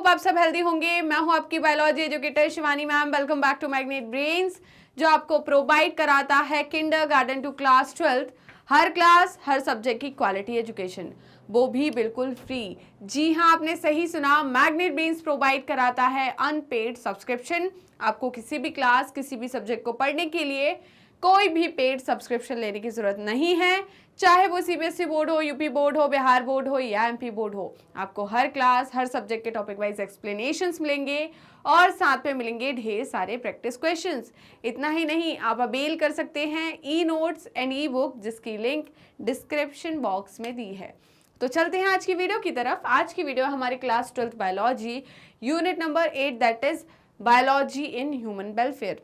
Hope आप सब healthy होंगे। मैं हूं आपकी biology educator Shivani ma'am. Welcome back to magnet brains, जो आपको प्रोवाइड कराता है किंडरगार्टन टू क्लास 12 हर क्लास हर सब्जेक्ट की क्वालिटी एजुकेशन, वो भी बिल्कुल फ्री। जी हाँ, आपने सही सुना, मैग्नेट ब्रेन्स प्रोवाइड कराता है अनपेड सब्सक्रिप्शन। आपको किसी भी क्लास किसी भी सब्जेक्ट को पढ़ने के लिए कोई भी पेड सब्सक्रिप्शन लेने की जरूरत नहीं है, चाहे वो सीबीएसई बोर्ड हो, यूपी बोर्ड हो, बिहार बोर्ड हो या एमपी बोर्ड हो। आपको हर क्लास हर सब्जेक्ट के टॉपिक वाइज एक्सप्लेनेशंस मिलेंगे और साथ में मिलेंगे ढेर सारे प्रैक्टिस क्वेश्चंस। इतना ही नहीं, आप अवेल कर सकते हैं e notes and E book, जिसकी लिंक डिस्क्रिप्शन बॉक्स में दी है। तो चलते हैं आज की वीडियो की तरफ। आज की वीडियो हमारे class 12th biology unit number 8, that is biology in human welfare.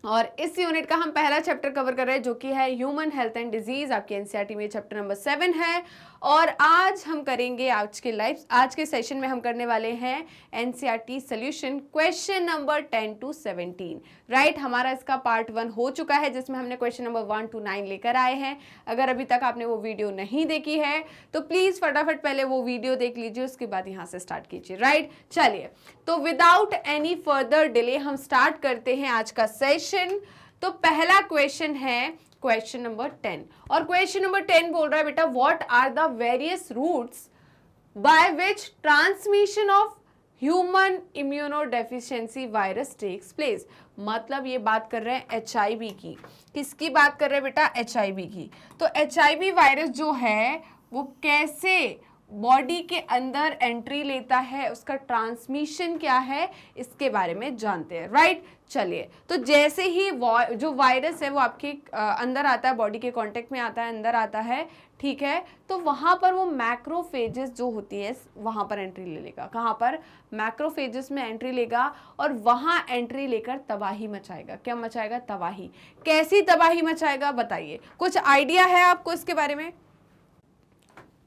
और इस यूनिट का हम पहला चैप्टर कवर कर रहे हैं, जो कि है ह्यूमन हेल्थ एंड डिजीज। आपके एनसीईआरटी में चैप्टर नंबर 7 है। और आज हम करेंगे आज के सेशन में हम करने वाले हैं NCERT solution question number 10 to 17। Right, हमारा इसका पार्ट 1 हो चुका है, जिसमें हमने क्वेश्चन नंबर 1 to 9 लेकर आए हैं। अगर अभी तक आपने वो वीडियो नहीं देखी है तो प्लीज फटाफट पहले वो वीडियो देख लीजिए, उसके बाद यहाँ से स्टार्ट कीजिए। राइट, चलिए, तो विदाउट एनी फर्दर डिले हम स्टार्ट करते हैं आज का सेशन। तो पहला क्वेश्चन है क्वेश्चन नंबर 10, और क्वेश्चन नंबर 10 बोल रहा है बेटा, what are the various routes by which transmission of human immunodeficiency virus takes place. मतलब ये बात कर रहे हैं एचआईवी की। किसकी बात कर रहे हैं बेटा? एचआईवी की। तो एचआईवी वायरस जो है वो कैसे बॉडी के अंदर एंट्री लेता है, उसका ट्रांसमिशन क्या है, इसके बारे में जानते हैं। राइट, चलिए, तो जैसे ही जो वायरस है वो आपके अंदर आता है, बॉडी के कांटेक्ट में आता है, अंदर आता है, ठीक है, तो वहां पर वो मैक्रोफेजेस जो होती है वहां पर एंट्री ले लेगा। कहां पर? मैक्रोफेजेस में एंट्री लेगा और वहां एंट्री लेकर तबाही मचाएगा। क्या मचाएगा? तबाही। कैसी तबाही मचाएगा बताइए, कुछ आइडिया है आपको इसके बारे में?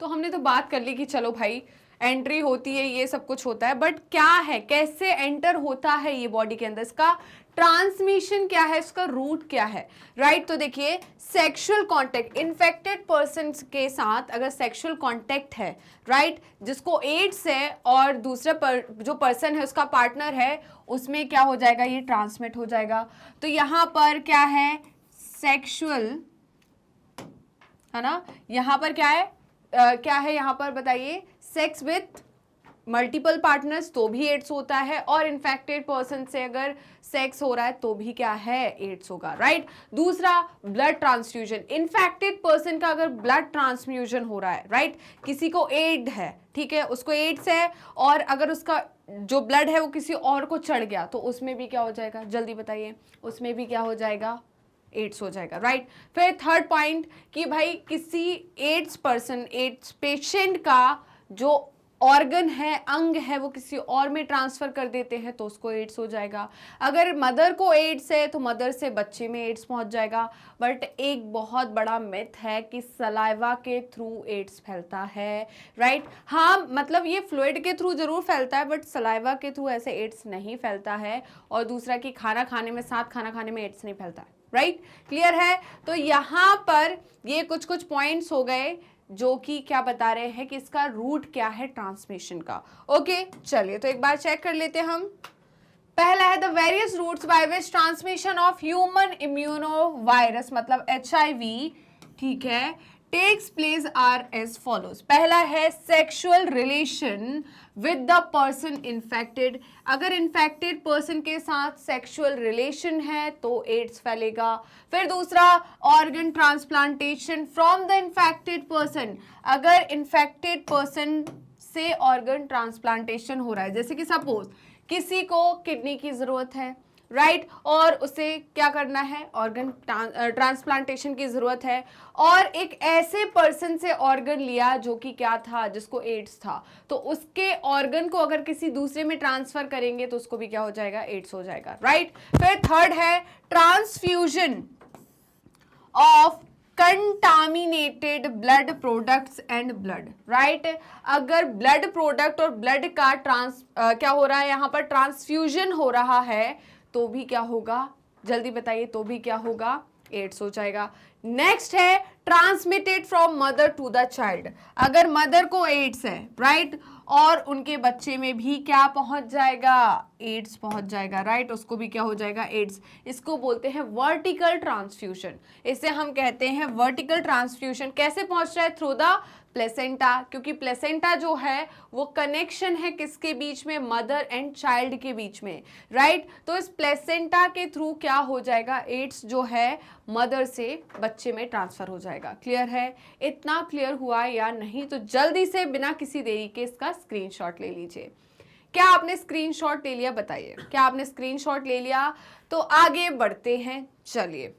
तो हमने तो बात कर ली कि चलो भाई एंट्री होती है, ये सब कुछ होता है, बट क्या है, कैसे एंटर होता है ये बॉडी के अंदर, इसका ट्रांसमिशन क्या है, इसका रूट क्या है? राइट, तो देखिए, सेक्सुअल कांटेक्ट, इन्फेक्टेड पर्सन के साथ अगर सेक्सुअल कांटेक्ट है, राइट, जिसको एड्स है और दूसरा जो पर्सन है उसका पार्टनर है, उसमें क्या हो जाएगा, ये ट्रांसमिट हो जाएगा। तो यहाँ पर क्या है? सेक्सुअल, है ना, यहाँ पर क्या है? क्या है यहाँ पर बताइए? सेक्स विथ मल्टीपल पार्टनर्स, तो भी एड्स होता है, और इन्फेक्टेड पर्सन से अगर सेक्स हो रहा है तो भी क्या है? एड्स होगा। राइट, दूसरा ब्लड ट्रांसफ्यूजन, इन्फेक्टेड पर्सन का अगर ब्लड ट्रांसफ्यूजन हो रहा है, राइट, किसी को एड है, ठीक है, उसको एड्स है, और अगर उसका जो ब्लड है वो किसी और को चढ़ गया तो उसमें भी क्या हो जाएगा? जल्दी बताइए, उसमें भी क्या हो जाएगा? एड्स हो जाएगा। राइट, फिर थर्ड पॉइंट कि भाई किसी एड्स पर्सन, एड्स पेशेंट का जो ऑर्गन है, अंग है, वो किसी और में ट्रांसफर कर देते हैं तो उसको एड्स हो जाएगा। अगर मदर को एड्स है तो मदर से बच्चे में एड्स पहुंच जाएगा। बट एक बहुत बड़ा मिथ है कि सलाइवा के थ्रू एड्स फैलता है। राइट, हाँ, मतलब ये फ्लूइड के थ्रू जरूर फैलता है, बट सलाइवा के थ्रू ऐसे एड्स नहीं फैलता है। और दूसरा कि खाना खाने में, साथ खाना खाने में एड्स नहीं फैलता है। राइट, क्लियर है? तो यहाँ पर ये कुछ पॉइंट्स हो गए जो कि क्या बता रहे हैं कि इसका रूट क्या है ट्रांसमिशन का। ओके, चलिए, तो एक बार चेक कर लेते हैं हम। पहला है the various routes by which transmission of human immuno virus, मतलब एचआईवी, ठीक है, takes place are as follows. पहला है sexual relation with the person infected. अगर इन्फेक्टेड पर्सन के साथ सेक्सुअल रिलेशन है तो एड्स फैलेगा। फिर दूसरा, organ transplantation from the infected person. अगर इन्फेक्टेड पर्सन से ऑर्गन ट्रांसप्लांटेशन हो रहा है, जैसे कि सपोज किसी को किडनी की जरूरत है, राइट, और उसे क्या करना है? ऑर्गन ट्रांसप्लांटेशन की जरूरत है, और एक ऐसे पर्सन से ऑर्गन लिया जो कि क्या था? जिसको एड्स था, तो उसके ऑर्गन को अगर किसी दूसरे में ट्रांसफर करेंगे तो उसको भी क्या हो जाएगा? एड्स हो जाएगा। राइट, फिर थर्ड है transfusion of contaminated blood products and blood. Right, अगर ब्लड प्रोडक्ट और ब्लड का क्या हो रहा है, यहाँ पर ट्रांसफ्यूजन हो रहा है, तो भी क्या होगा? जल्दी बताइए, तो भी क्या होगा? एड्स हो जाएगा। नेक्स्ट है transmitted from mother to the child. अगर मदर को एड्स है, राइट, और उनके बच्चे में भी क्या पहुंच जाएगा, एड्स पहुंच जाएगा, राइट, उसको भी क्या हो जाएगा, एड्स। इसको बोलते हैं वर्टिकल ट्रांसफ्यूजन, इसे हम कहते हैं वर्टिकल ट्रांसफ्यूजन। कैसे पहुंच रहा है, थ्रू द प्लेसेंटा, क्योंकि प्लेसेंटा जो है वो कनेक्शन है किसके बीच में, मदर एंड चाइल्ड के बीच में, राइट। तो इस प्लेसेंटा के थ्रू क्या हो जाएगा, एड्स जो है मदर से बच्चे में ट्रांसफर हो जाएगा। क्लियर है, इतना क्लियर हुआ या नहीं? तो जल्दी से बिना किसी देरी के इसका स्क्रीनशॉट ले लीजिए। क्या आपने स्क्रीनशॉट ले लिया, बताइए, क्या आपने स्क्रीनशॉट ले लिया? तो आगे बढ़ते हैं, चलिए।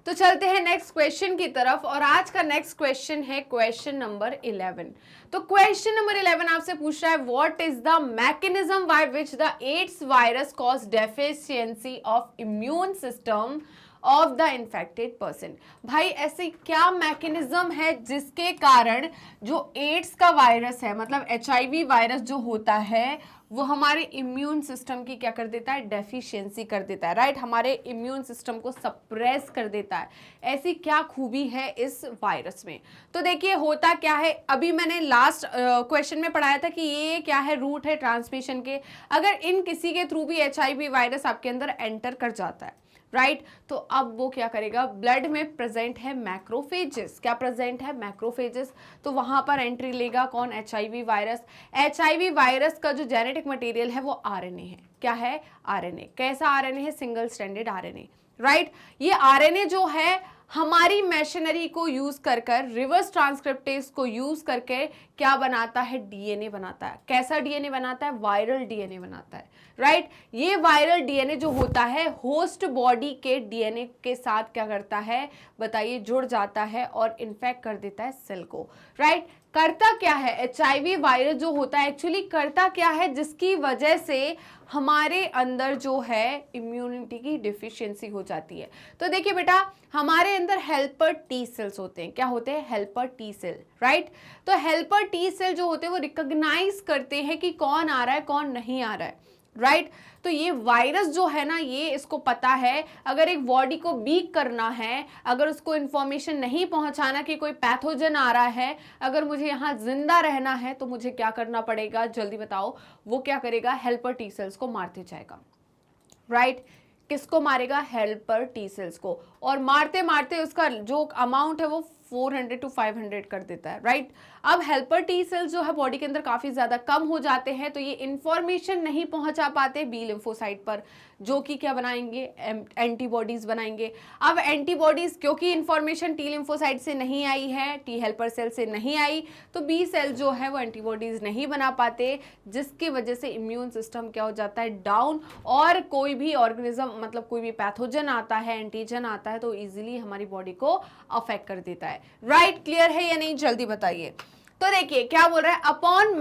तो चलते हैं नेक्स्ट क्वेश्चन की तरफ, और आज का नेक्स्ट क्वेश्चन है क्वेश्चन नंबर 11। तो क्वेश्चन नंबर 11 आपसे पूछ रहा है, what is the mechanism by which the AIDS virus cause deficiency of immune system of the infected person. भाई ऐसे क्या मैकेनिज्म है जिसके कारण जो एड्स का वायरस है, मतलब HIV वायरस जो होता है, वो हमारे इम्यून सिस्टम की क्या कर देता है, डेफिशिएंसी कर देता है, राइट, हमारे इम्यून सिस्टम को सप्रेस कर देता है। ऐसी क्या खूबी है इस वायरस में? तो देखिए होता क्या है, अभी मैंने लास्ट क्वेश्चन में पढ़ाया था कि ये क्या है, रूट है ट्रांसमिशन के। अगर इन किसी के थ्रू भी HIV वायरस आपके अंदर एंटर कर जाता है, राइट, तो अब वो क्या करेगा, ब्लड में प्रेजेंट है मैक्रोफेजेस, क्या प्रेजेंट है, मैक्रोफेजेस, तो वहां पर एंट्री लेगा कौन, HIV वायरस। HIV वायरस का जो जेनेटिक मटेरियल है वो RNA है, क्या है, RNA। कैसा RNA है, सिंगल स्ट्रैंडेड RNA, राइट। ये RNA जो है हमारी मशीनरी को यूज कर रिवर्स ट्रांसक्रिप्टेज को यूज करके क्या बनाता है, DNA बनाता है। कैसा DNA बनाता है, वायरल DNA बनाता है, राइट। ये वायरल DNA जो होता है होस्ट बॉडी के DNA के साथ क्या करता है, बताइए, जुड़ जाता है और इन्फेक्ट कर देता है सेल को, राइट। करता क्या है, HIV वायरस जो होता है एक्चुअली करता क्या है, जिसकी वजह से हमारे अंदर जो है इम्यूनिटी की डिफिशियंसी हो जाती है। तो देखिए बेटा, हमारे अंदर हेल्पर T सेल्स होते हैं, क्या होते हैं, हेल्पर T सेल, राइट। तो हेल्पर T सेल जो होते हैं वो रिकॉग्नाइज करते हैं कि कौन आ रहा है, कौन नहीं आ रहा है, राइट। तो ये वायरस जो है ना, ये इसको पता है अगर एक बॉडी को वीक करना है, अगर उसको इंफॉर्मेशन नहीं पहुंचाना कि कोई पैथोजन आ रहा है, अगर मुझे यहाँ जिंदा रहना है तो मुझे क्या करना पड़ेगा, जल्दी बताओ। वो क्या करेगा, हेल्पर T सेल्स को मारते जाएगा, राइट। किसको मारेगा, हेल्पर T सेल्स को, और मारते मारते उसका जो अमाउंट है वो 400 to 500 कर देता है, राइट। अब हेल्पर T सेल्स जो है बॉडी के अंदर काफी ज्यादा कम हो जाते हैं, तो ये इंफॉर्मेशन नहीं पहुंचा पाते बी लिम्फोसाइट पर, जो कि क्या बनाएंगे, एंटीबॉडीज बनाएंगे। अब एंटीबॉडीज क्योंकि इंफॉर्मेशन T लिम्फोसाइट से नहीं आई है, T हेल्पर सेल से नहीं आई, तो बी सेल जो है वो एंटीबॉडीज नहीं बना पाते, जिसकी वजह से इम्यून सिस्टम क्या हो जाता है, डाउन, और कोई भी ऑर्गेनिज्म, मतलब कोई भी पैथोजन आता है, एंटीजन आता है, तो इजीली हमारी बॉडी को अफेक्ट कर देता है, राइट। क्लियर है या नहीं, जल्दी बताइए। तो देखिए क्या बोल रहा है, upon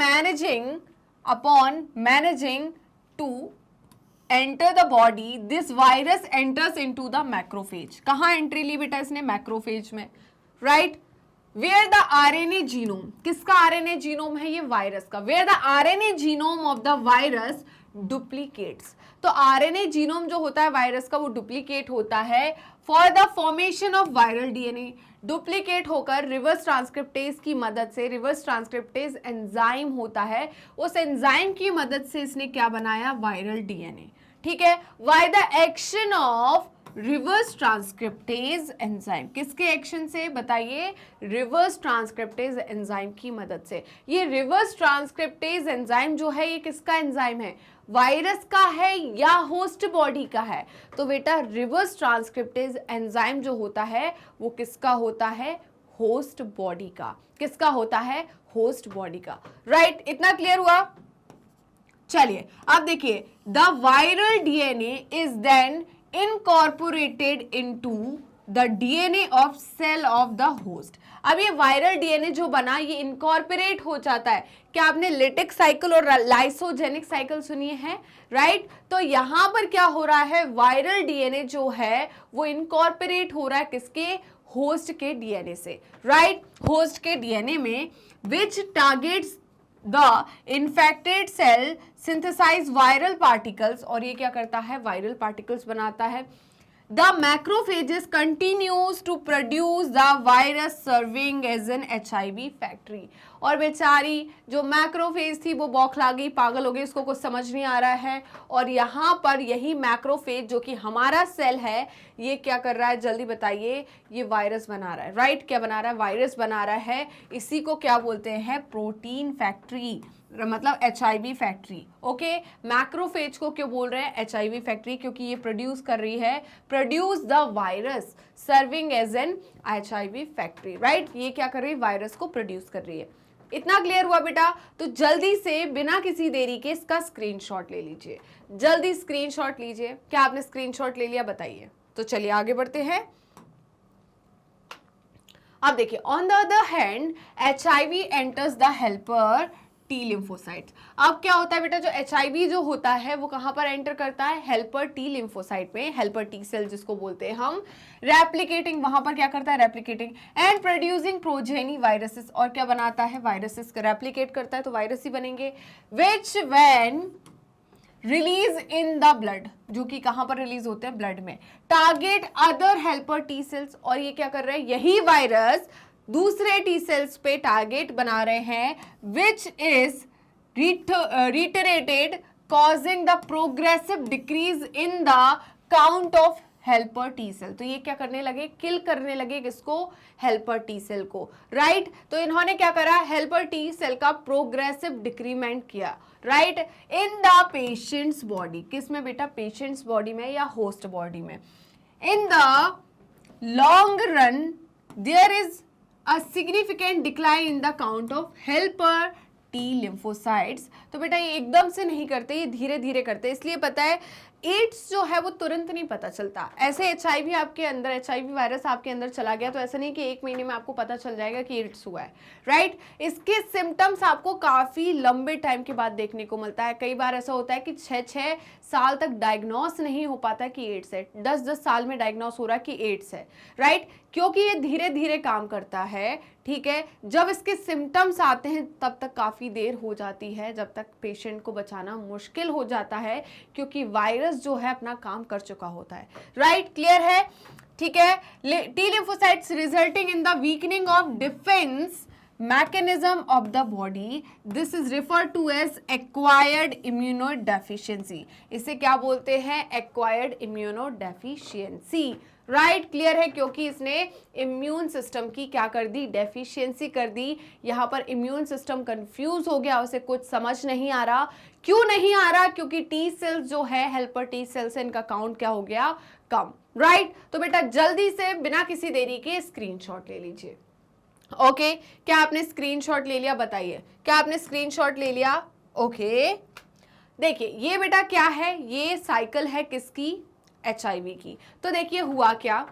managing to enter the body this virus enters into the macrophage. कहां एंट्री ली बेटा इसने, मैक्रोफेज में, right. Where the RNA genome, किसका RNA जीनोम है, ये वायरस का। Where the RNA genome of the virus duplicates, तो RNA जीनोम जो होता है वायरस का वो डुप्लीकेट होता है for the formation of viral DNA। Duplicate होकर रिवर्स ट्रांसक्रिप्टेज की मदद से, रिवर्स ट्रांसक्रिप्टेज एंजाइम होता है, उस एंजाइम की मदद से इसने क्या बनाया, वायरल DNA, ठीक है। By the action of reverse transcriptase enzyme, किसके एक्शन से, बताइए, रिवर्स ट्रांसक्रिप्टेज एंजाइम की मदद से। ये रिवर्स ट्रांसक्रिप्टेज एंजाइम जो है ये किसका एंजाइम है, वायरस का है या होस्ट बॉडी का है? तो बेटा रिवर्स ट्रांसक्रिप्टेज एंजाइम जो होता है वो किसका होता है, होस्ट बॉडी का। किसका होता है, होस्ट बॉडी का, राइट। इतना क्लियर हुआ? चलिए अब देखिए, the viral DNA is then incorporated into the DNA of cell of the host। अब ये वायरल DNA जो बना ये इनकॉर्पोरेट हो जाता है। क्या आपने लिटिक साइकिल और लाइसोजेनिक साइकिल सुनी है, राइट। तो यहां पर क्या हो रहा है, वायरल DNA जो है वो इनकॉर्पोरेट हो रहा है किसके, होस्ट के DNA से, राइट। होस्ट के DNA में which targets the infected cell synthesize viral particles, और ये क्या करता है, वायरल पार्टिकल्स बनाता है। the macrophages continues to produce the virus serving as an HIV factory। और बेचारी जो मैक्रोफेज थी वो बौखला गई, पागल हो गई, उसको कुछ समझ नहीं आ रहा है। और यहाँ पर यही मैक्रोफेज जो कि हमारा सेल है, ये क्या कर रहा है जल्दी बताइए, ये वायरस बना रहा है, राइट? क्या बना रहा है? वायरस बना रहा है। इसी को क्या बोलते हैं? प्रोटीन फैक्ट्री, मतलब HIV फैक्ट्री। ओके, मैक्रोफेज को क्यों बोल रहे हैं HIV फैक्ट्री? क्योंकि ये प्रोड्यूस कर रही है, produce the virus serving as an HIV factory, right? ये क्या कर रही है? वायरस को प्रोड्यूस कर रही है। इतना क्लियर हुआ बेटा? तो जल्दी से बिना किसी देरी के इसका स्क्रीनशॉट ले लीजिए, जल्दी स्क्रीनशॉट लीजिए। क्या आपने स्क्रीनशॉट ले लिया? बताइए। तो चलिए आगे बढ़ते हैं। अब देखिए, on the other hand HIV enters the helper T lymphocytes. अब क्या होता है बेटा, जो HIV जो होता है वो कहां पर एंटर करता है? हेल्पर टी लिम्फोसाइट में, हेल्पर टी सेल जिसको बोलते हैं हम। रेप्लिकेटिंग, वहां पर क्या करता है? Replicating and producing progeny viruses. और क्या बनाता है? वायरसेस रेप्लिकेट करता है तो वायरस ही बनेंगे। विच when release in the blood, जो कि कहां पर रिलीज होते हैं? ब्लड में। Target other helper T cells. और ये क्या कर रहे हैं? यही वायरस दूसरे टी सेल्स पे टारगेट बना रहे हैं, which is reiterated causing the progressive decrease in the count of helper T cell. तो ये क्या करने लगे? किल करने लगे किसको? हेल्पर टी सेल को, राइट? तो इन्होंने क्या करा? हेल्पर टी सेल का प्रोग्रेसिव डिक्रीमेंट किया, right? In the patient's body. किस में बेटा? पेशेंट्स बॉडी में या होस्ट बॉडी में। In the long run there is a significant decline in the count of helper T lymphocytes। तो बेटा ये एकदम से नहीं करते, ये धीरे धीरे करते, इसलिए पता है एड्स जो है वो तुरंत नहीं पता चलता। ऐसे HIV आपके अंदर, HIV वायरस आपके अंदर चला गया तो ऐसा नहीं कि 1 महीने में आपको पता चल जाएगा कि एड्स हुआ है, राइट? इसके सिम्टम्स आपको काफी लंबे टाइम के बाद देखने को मिलता है। कई बार ऐसा होता है कि 6 साल तक डायग्नोस नहीं हो पाता कि एड्स है, 10 साल में डायग्नोस हो रहा है कि एड्स है, राइट? क्योंकि ये धीरे धीरे काम करता है, ठीक है? जब इसके सिम्टम्स आते हैं तब तक काफी देर हो जाती है, जब तक पेशेंट को बचाना मुश्किल हो जाता है, क्योंकि वायरस जो है अपना काम कर चुका होता है, राइट? क्लियर है? ठीक है। T lymphocytes resulting in the weakening of defence mechanism of the body, this is referred to as acquired immunodeficiency। इसे क्या बोलते हैं? acquired immunodeficiency, right? क्लियर है? क्योंकि इसने इम्यून सिस्टम की क्या कर दी? डेफिशिएंसी कर दी। यहाँ पर इम्यून सिस्टम कंफ्यूज हो गया, उसे कुछ समझ नहीं आ रहा। क्यों नहीं आ रहा? क्योंकि टी सेल्स जो है, हेल्पर टी सेल्स, इनका काउंट क्या हो गया? कम, राइट? तो बेटा जल्दी से बिना किसी देरी के स्क्रीनशॉट ले लीजिए। ओके, क्या आपने स्क्रीनशॉट ले लिया? बताइए, क्या आपने स्क्रीनशॉट ले लिया? ओके, देखिए ये बेटा क्या है? ये साइकिल है किसकी? HIV की। तो देखिए हुआ क्या,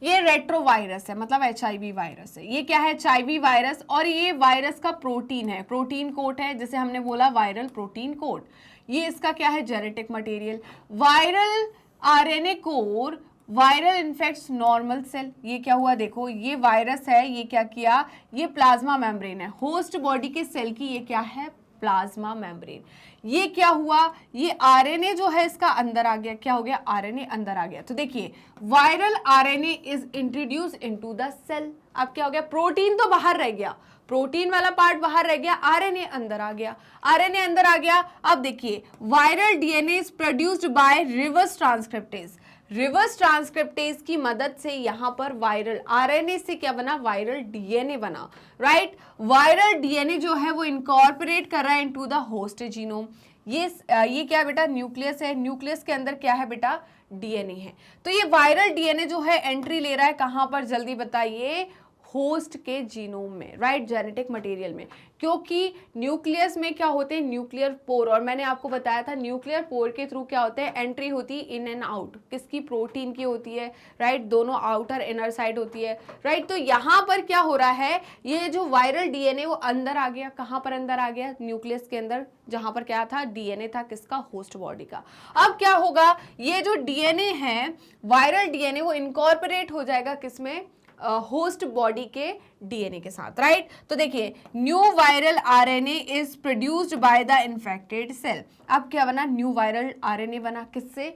ये रेट्रोवायरस है, मतलब HIV वायरस है। ये क्या है? HIV virus. और ये वायरस का प्रोटीन है, प्रोटीन कोट है, जिसे हमने बोला वायरल प्रोटीन कोट। ये इसका क्या है? Genetic material. Viral RNA core viral infects normal cell. ये क्या हुआ? देखो ये वायरस है, ये क्या किया? ये प्लाज्मा मेम्ब्रेन है, होस्ट बॉडी के सेल की ये क्या है? Plasma membrane. ये क्या हुआ? ये RNA जो है इसका अंदर आ गया। क्या हो गया? RNA अंदर आ गया। तो देखिए viral RNA is introduce into the cell. अब क्या हो गया? प्रोटीन तो बाहर रह गया, प्रोटीन वाला पार्ट बाहर रह गया, RNA अंदर आ गया, RNA अंदर आ गया। अब देखिए viral DNA is produced bye reverse transcriptase. Reverse transcriptase की मदद से यहां पर वायरल RNA से क्या बना? वायरल DNA बना, राइट? वायरल DNA जो है वो इनकॉर्पोरेट कर रहा है इनटू द होस्ट जीनोम। ये क्या बेटा? न्यूक्लियस है। न्यूक्लियस के अंदर क्या है बेटा? DNA है। तो ये वायरल DNA जो है एंट्री ले रहा है कहां पर? जल्दी बताइए। होस्ट के जीनोम में, राइट? जेनेटिक मटेरियल में। क्योंकि न्यूक्लियस में क्या होते हैं? Nuclear pore. और मैंने आपको बताया था न्यूक्लियर पोर के थ्रू क्या होता है? एंट्री होती है इन एंड आउट। किसकी? प्रोटीन की होती है, राइट? दोनों आउटर इनर साइड होती है, राइट? तो यहाँ पर क्या हो रहा है? ये जो वायरल DNA वो अंदर आ गया। कहाँ पर अंदर आ गया? न्यूक्लियस के अंदर, जहां पर क्या था? DNA था किसका? होस्ट बॉडी का। अब क्या होगा? ये जो DNA है, वायरल DNA, वो इनकॉर्पोरेट हो जाएगा किसमें? होस्ट बॉडी के DNA के साथ, राइट? तो देखिए new viral RNA is produced by the infected cell. अब क्या बना? न्यू वायरल RNA बना किससे?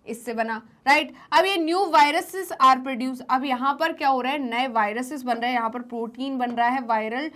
इससे बना, राइट। अब ये न्यू वायरसेस आर प्रोड्यूस, अब यहाँ पर क्या हो रहा है, नए वायरसेस बन रहे हैं, यहाँ पर प्रोटीन बन रहा है, वायरल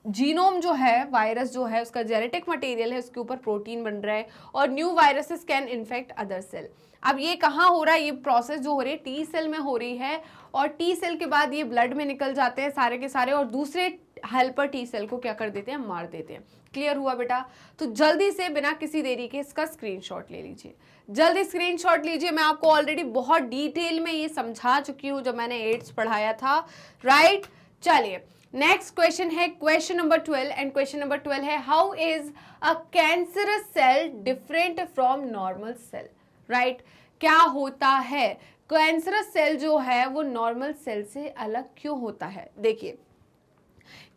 जीनोम जो है, वायरस जो है उसका जेनेटिक मटेरियल है, उसके ऊपर प्रोटीन बन रहा है, और new viruses can infect other cell. अब ये कहाँ हो रहा है, ये प्रोसेस जो हो रही है टी सेल में हो रही है, और टी सेल के बाद ये ब्लड में निकल जाते हैं सारे के सारे, और दूसरे हेल्पर टी सेल को क्या कर देते हैं, मार देते हैं। क्लियर हुआ बेटा? तो जल्दी से बिना किसी देरी के इसका स्क्रीनशॉट ले लीजिए, जल्दी स्क्रीनशॉट लीजिए। मैं आपको ऑलरेडी बहुत डिटेल में ये समझा चुकी हूँ जब मैंने एड्स पढ़ाया था, राइट। चलिए नेक्स्ट क्वेश्चन है question number 12, and question number 12 है how is a cancerous cell different from normal cell, right. क्या होता है, कैंसरस सेल जो है वो नॉर्मल सेल से अलग क्यों होता है? देखिए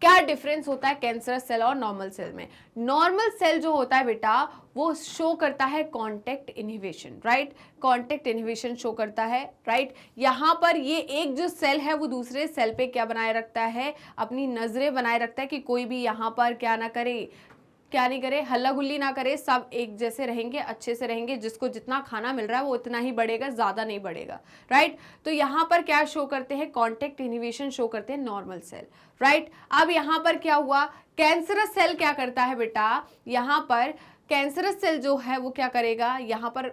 क्या डिफरेंस होता है कैंसरस सेल और नॉर्मल सेल में। नॉर्मल सेल जो होता है बेटा वो शो करता है contact inhibition, right, contact inhibition show करता है, राइट। यहाँ पर ये एक जो सेल है वो दूसरे सेल पे क्या बनाए रखता है, अपनी नजरें बनाए रखता है कि कोई भी यहाँ पर क्या ना करे, क्या नहीं करे, हल्ला गुल्ली ना करे, सब एक जैसे रहेंगे, अच्छे से रहेंगे, जिसको जितना खाना मिल रहा है वो उतना ही बढ़ेगा, ज्यादा नहीं बढ़ेगा, राइट। तो यहाँ पर क्या शो करते हैं, कांटेक्ट इनहिबिशन शो करते हैं नॉर्मल सेल, राइट। अब यहाँ पर क्या हुआ, कैंसरस सेल क्या करता है बेटा, यहाँ पर कैंसरस सेल जो है वो क्या करेगा, यहाँ पर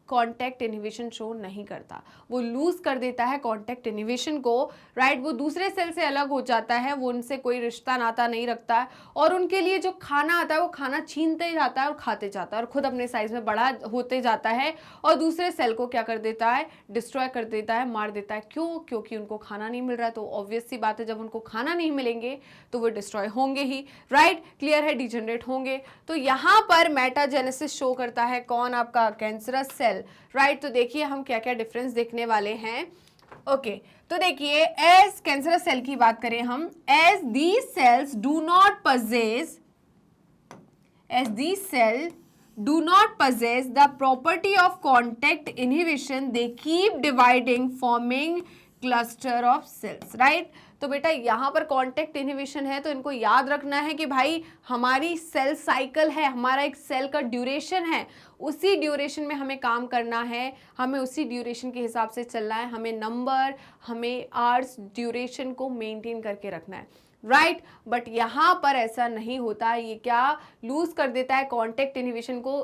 कांटेक्ट इनहिबिशन शो नहीं करता, वो लूज कर देता है कांटेक्ट इनहिबिशन को, राइट। वो दूसरे सेल से अलग हो जाता है, वो उनसे कोई रिश्ता नाता नहीं रखता है, और उनके लिए जो खाना आता है वो खाना छीनते जाता है और खाते जाता है, और खुद अपने साइज में बड़ा होते जाता है, और दूसरे सेल को क्या कर देता है, डिस्ट्रॉय कर देता है, मार देता है। क्यों? क्योंकि उनको खाना नहीं मिल रहा है। तो ऑब्वियस सी बात है, जब उनको खाना नहीं मिलेंगे तो वो डिस्ट्रॉय होंगे ही, राइट। क्लियर है, डिजेनरेट होंगे। तो यहाँ पर मेटाजेनेसिस शो करता है कौन, आपका कैंसरस सेल, राइट। तो देखिए हम क्या क्या डिफरेंस देखने वाले हैं। ओके तो देखिए एज कैंसरस सेल की बात करें हम, as these cells do not possess, as these cell do not possess the property of contact inhibition, they keep dividing forming cluster of cells, right। तो बेटा यहाँ पर कांटेक्ट इनहिबिशन है, तो इनको याद रखना है कि भाई हमारी सेल साइकिल है, हमारा एक सेल का ड्यूरेशन है, उसी ड्यूरेशन में हमें काम करना है, हमें उसी ड्यूरेशन के हिसाब से चलना है, हमें नंबर, हमें आवर्स ड्यूरेशन को मेंटेन करके रखना है, राइट। बट यहाँ पर ऐसा नहीं होता, ये क्या लूज कर देता है कांटेक्ट इनहिबिशन को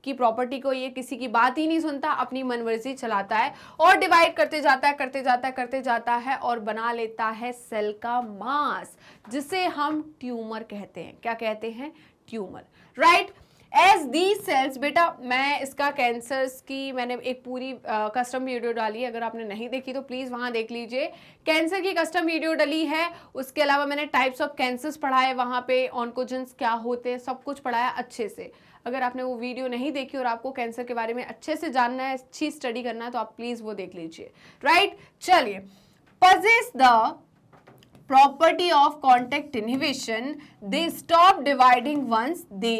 की प्रॉपर्टी को, ये किसी की बात ही नहीं सुनता, अपनी मनमर्जी चलाता है और डिवाइड करते जाता है, करते जाता है और बना लेता है सेल का मास, जिसे हम ट्यूमर कहते हैं। क्या कहते हैं? Tumour, right. As the cells, बेटा मैं इसका कैंसर्स की मैंने एक पूरी कस्टम वीडियो डाली है, अगर आपने नहीं देखी तो प्लीज़ वहाँ देख लीजिए। कैंसर की कस्टम वीडियो डली है, उसके अलावा मैंने टाइप्स ऑफ कैंसर्स पढ़ाए, वहाँ पे ऑन्कोजेंस क्या होते हैं, सब कुछ पढ़ाया अच्छे से। अगर आपने वो वीडियो नहीं देखी और आपको कैंसर के बारे में अच्छे से जानना है, अच्छी स्टडी करना है, तो आप प्लीज़ वो देख लीजिए, राइट। चलिए, possess the property of contact inhibition, they stop dividing once they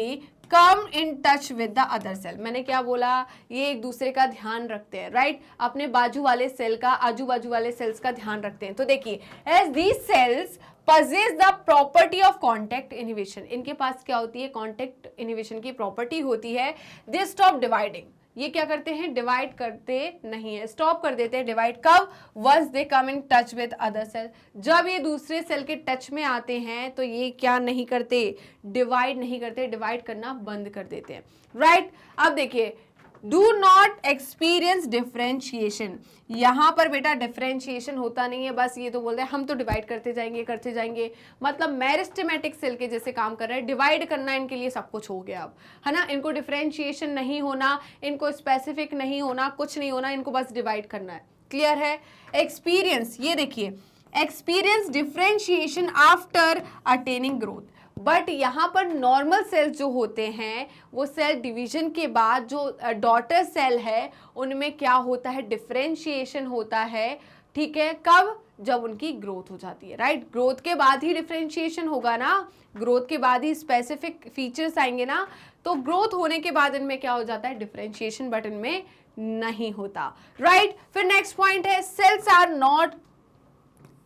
come in touch with the other cell. मैंने क्या बोला, ये एक दूसरे का ध्यान रखते हैं, राइट। अपने बाजू वाले सेल का, आजू बाजू वाले सेल्स का ध्यान रखते हैं। तो देखिए as these cells possess the property of contact inhibition, इनके पास क्या होती है, कांटेक्ट इनहिबिशन की प्रॉपर्टी होती है। दे स्टॉप डिवाइडिंग, ये क्या करते हैं, डिवाइड करते नहीं है, स्टॉप कर देते हैं डिवाइड। कब? Once they come in touch with other cell, जब ये दूसरे सेल के टच में आते हैं तो ये क्या नहीं करते, डिवाइड नहीं करते, डिवाइड करना बंद कर देते हैं, राइट। अब देखिए डू नॉट एक्सपीरियंस डिफरेंशिएशन, यहाँ पर बेटा डिफरेंशिएशन होता नहीं है, बस ये तो बोलते हैं हम तो डिवाइड करते जाएंगे, मतलब मेरिस्टेमेटिक सेल के जैसे काम कर रहे हैं, डिवाइड करना इनके लिए सब कुछ हो गया अब, है ना। इनको डिफरेंशिएशन नहीं होना, इनको स्पेसिफिक नहीं होना, कुछ नहीं होना, इनको बस डिवाइड करना है। क्लियर है। एक्सपीरियंस, ये देखिए experience differentiation after attaining growth, but यहाँ पर नॉर्मल सेल्स जो होते हैं वो सेल डिवीजन के बाद जो डॉटर सेल है उनमें क्या होता है, डिफरेंशिएशन होता है, ठीक है। कब? जब उनकी ग्रोथ हो जाती है, राइट। ग्रोथ के बाद ही डिफरेंशिएशन होगा ना, ग्रोथ के बाद ही स्पेसिफिक फीचर्स आएंगे ना, तो ग्रोथ होने के बाद इनमें क्या हो जाता है, डिफरेंशिएशन, बट इनमें नहीं होता, राइट। फिर नेक्स्ट पॉइंट है cells are not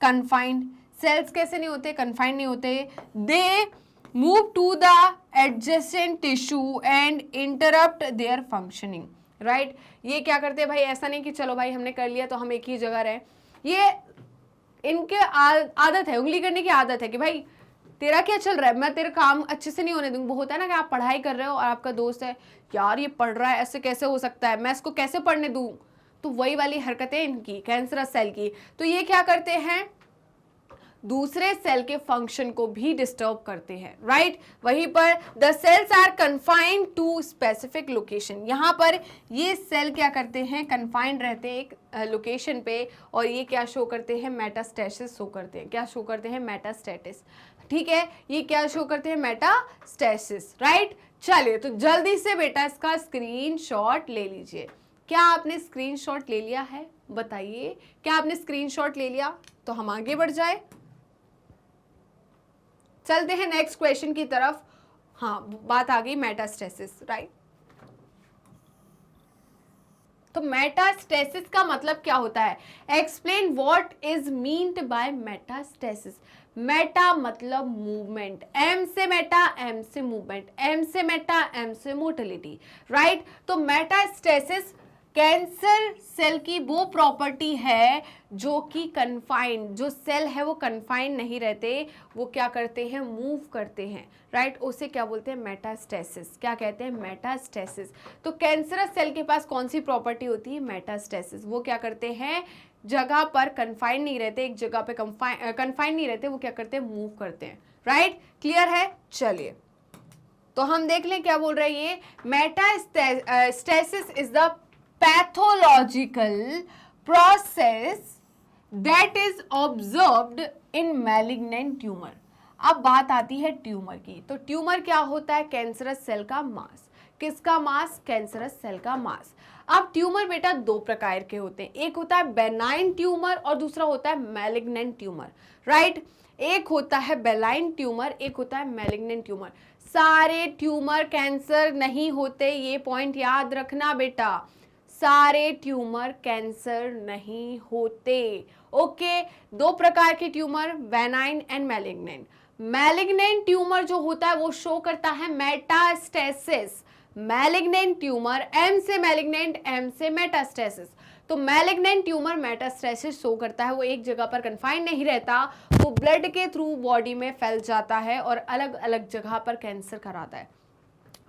confined, cells कैसे नहीं होते, कन्फाइंड नहीं होते, they move to the adjacent tissue and interrupt their functioning, right. ये क्या करते हैं भाई, ऐसा नहीं कि चलो भाई हमने कर लिया तो हम एक ही जगह रहे, ये इनके आदत है, उंगली करने की आदत है कि भाई तेरा क्या चल रहा है, मैं तेरा काम अच्छे से नहीं होने दूंगा। वो होता है ना कि आप पढ़ाई कर रहे हो और आपका दोस्त है, यार ये पढ़ रहा है, ऐसे कैसे हो सकता है, मैं इसको कैसे पढ़ने दूं। तो वही वाली हरकतें इनकी, कैंसरस सेल की। तो ये क्या करते हैं, दूसरे सेल के फंक्शन को भी डिस्टर्ब करते हैं, राइट। वहीं पर the cells are confined to specific location, यहाँ पर ये सेल क्या करते हैं, कन्फाइंड रहते हैं एक लोकेशन पे, और ये क्या शो करते हैं, मेटास्टेसिस शो करते हैं। क्या शो करते हैं, मेटास्टेसिस, ठीक है। ये क्या शो करते हैं, मेटास्टेसिस, राइट। चलिए तो जल्दी से बेटा इसका स्क्रीनशॉट ले लीजिए। क्या आपने स्क्रीनशॉट ले लिया है, बताइए, क्या आपने स्क्रीनशॉट ले लिया? तो हम आगे बढ़ जाए, चलते हैं नेक्स्ट क्वेश्चन की तरफ। हाँ, बात आ गई मेटास्टेसिस, राइट। तो मेटास्टेसिस का मतलब क्या होता है, explain what is meant by metastasis. Meta मतलब मूवमेंट, एम से मेटा, एम से मूवमेंट, एम से मेटा, एम से मोटिलिटी, राइट। तो मेटास्टेसिस कैंसर सेल की वो प्रॉपर्टी है जो कि कन्फाइंड, जो सेल है वो कन्फाइंड नहीं रहते, वो क्या करते हैं, मूव करते हैं, राइट। उसे क्या बोलते हैं, मेटास्टेसिस। क्या कहते हैं, मेटास्टेसिस। तो कैंसरस सेल के पास कौन सी प्रॉपर्टी होती है, मेटास्टेसिस। वो क्या करते हैं, जगह पर कन्फाइंड नहीं रहते, एक जगह पे कन्फाइंड नहीं रहते, वो क्या करते हैं, मूव करते हैं, राइट। क्लियर है, चलिए तो हम देख लें क्या बोल रहे हैं ये। Metastasis is the pathological process that is observed in malignant tumor। अब बात आती है ट्यूमर की। तो ट्यूमर क्या होता है, कैंसरस सेल का मास। किसका मास, कैंसरस सेल का मास। अब ट्यूमर बेटा दो प्रकार के होते हैं, एक होता है बेनाइन ट्यूमर और दूसरा होता है मैलिग्नेंट ट्यूमर, राइट। एक होता है बेलाइन ट्यूमर, एक होता है मैलिग्नेंट ट्यूमर। सारे ट्यूमर कैंसर नहीं होते, ये पॉइंट याद रखना बेटा, सारे ट्यूमर कैंसर नहीं होते, ओके। दो प्रकार के tumour, benign and malignant. Malignant tumour जो होता है वो शो करता है मेटास्टेसिस। मैलिग्नेंट ट्यूमर, एम से मैलिग्नेंट, एम से मेटास्टेसिस। तो मैलिग्नेंट ट्यूमर मेटास्टेसिस शो करता है, वो एक जगह पर कन्फाइंड नहीं रहता, वो ब्लड के थ्रू बॉडी में फैल जाता है और अलग अलग जगह पर कैंसर कराता है।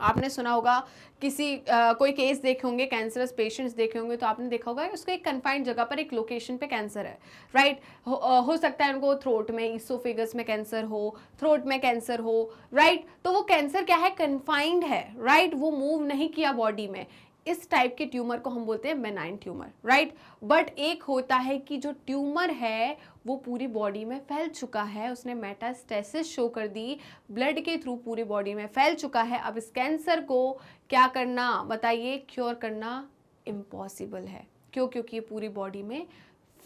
आपने सुना होगा किसी कोई केस देखे होंगे, कैंसरस पेशेंट्स देखे होंगे, तो आपने देखा होगा उसको एक कन्फाइंड जगह पर, एक लोकेशन पे कैंसर है, राइट। हो सकता है उनको थ्रोट में, इसोफेगस में कैंसर हो, थ्रोट में कैंसर हो, राइट। तो वो कैंसर क्या है, कन्फाइंड है, राइट, वो मूव नहीं किया बॉडी में। इस टाइप के ट्यूमर को हम बोलते हैं बेनाइन ट्यूमर, राइट। बट एक होता है कि जो ट्यूमर है वो पूरी बॉडी में फैल चुका है, उसने मेटास्टेसिस शो कर दी, ब्लड के थ्रू पूरी बॉडी में फैल चुका है। अब इस कैंसर को क्या करना, बताइए, क्योर करना इम्पॉसिबल है। क्यों, क्योंकि ये पूरी बॉडी में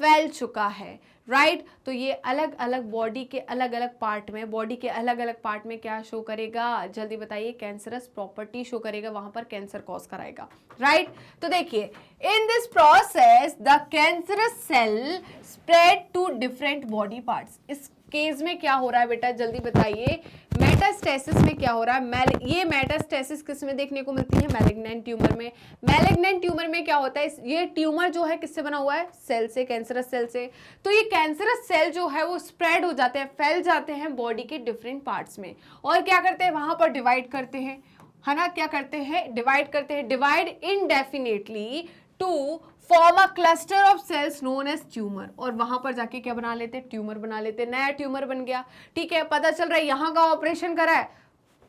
फैल चुका है, राइट। तो ये अलग अलग बॉडी के अलग अलग पार्ट में, बॉडी के अलग अलग पार्ट में क्या शो करेगा, जल्दी बताइए, कैंसरस प्रॉपर्टी शो करेगा, वहां पर कैंसर कॉज कराएगा, राइट। तो देखिए, in this process the cancerous cell spread to different body parts. इस केस में क्या हो रहा है बेटा, जल्दी बताइए, मेटास्टेसिस में क्या हो रहा है। ये मेटास्टेसिस किस में देखने को मिलती है, मैलिग्नेंट ट्यूमर में। मैलिग्नेंट ट्यूमर में क्या होता है, ये ट्यूमर जो है किससे बना हुआ है, सेल से, कैंसरस सेल से। तो ये कैंसरस सेल जो है वो स्प्रेड हो जाते हैं, फैल जाते हैं बॉडी के डिफरेंट पार्ट्स में, और क्या करते हैं, वहां पर डिवाइड करते हैं, है ना। क्या करते हैं, डिवाइड करते हैं, divide indefinitely to form a cluster of cells known as tumour. और वहां पर जाके क्या बना लेते, ट्यूमर बना लेते, नया ट्यूमर बन गया, ठीक है। पता चल रहा है यहाँ का ऑपरेशन करा है,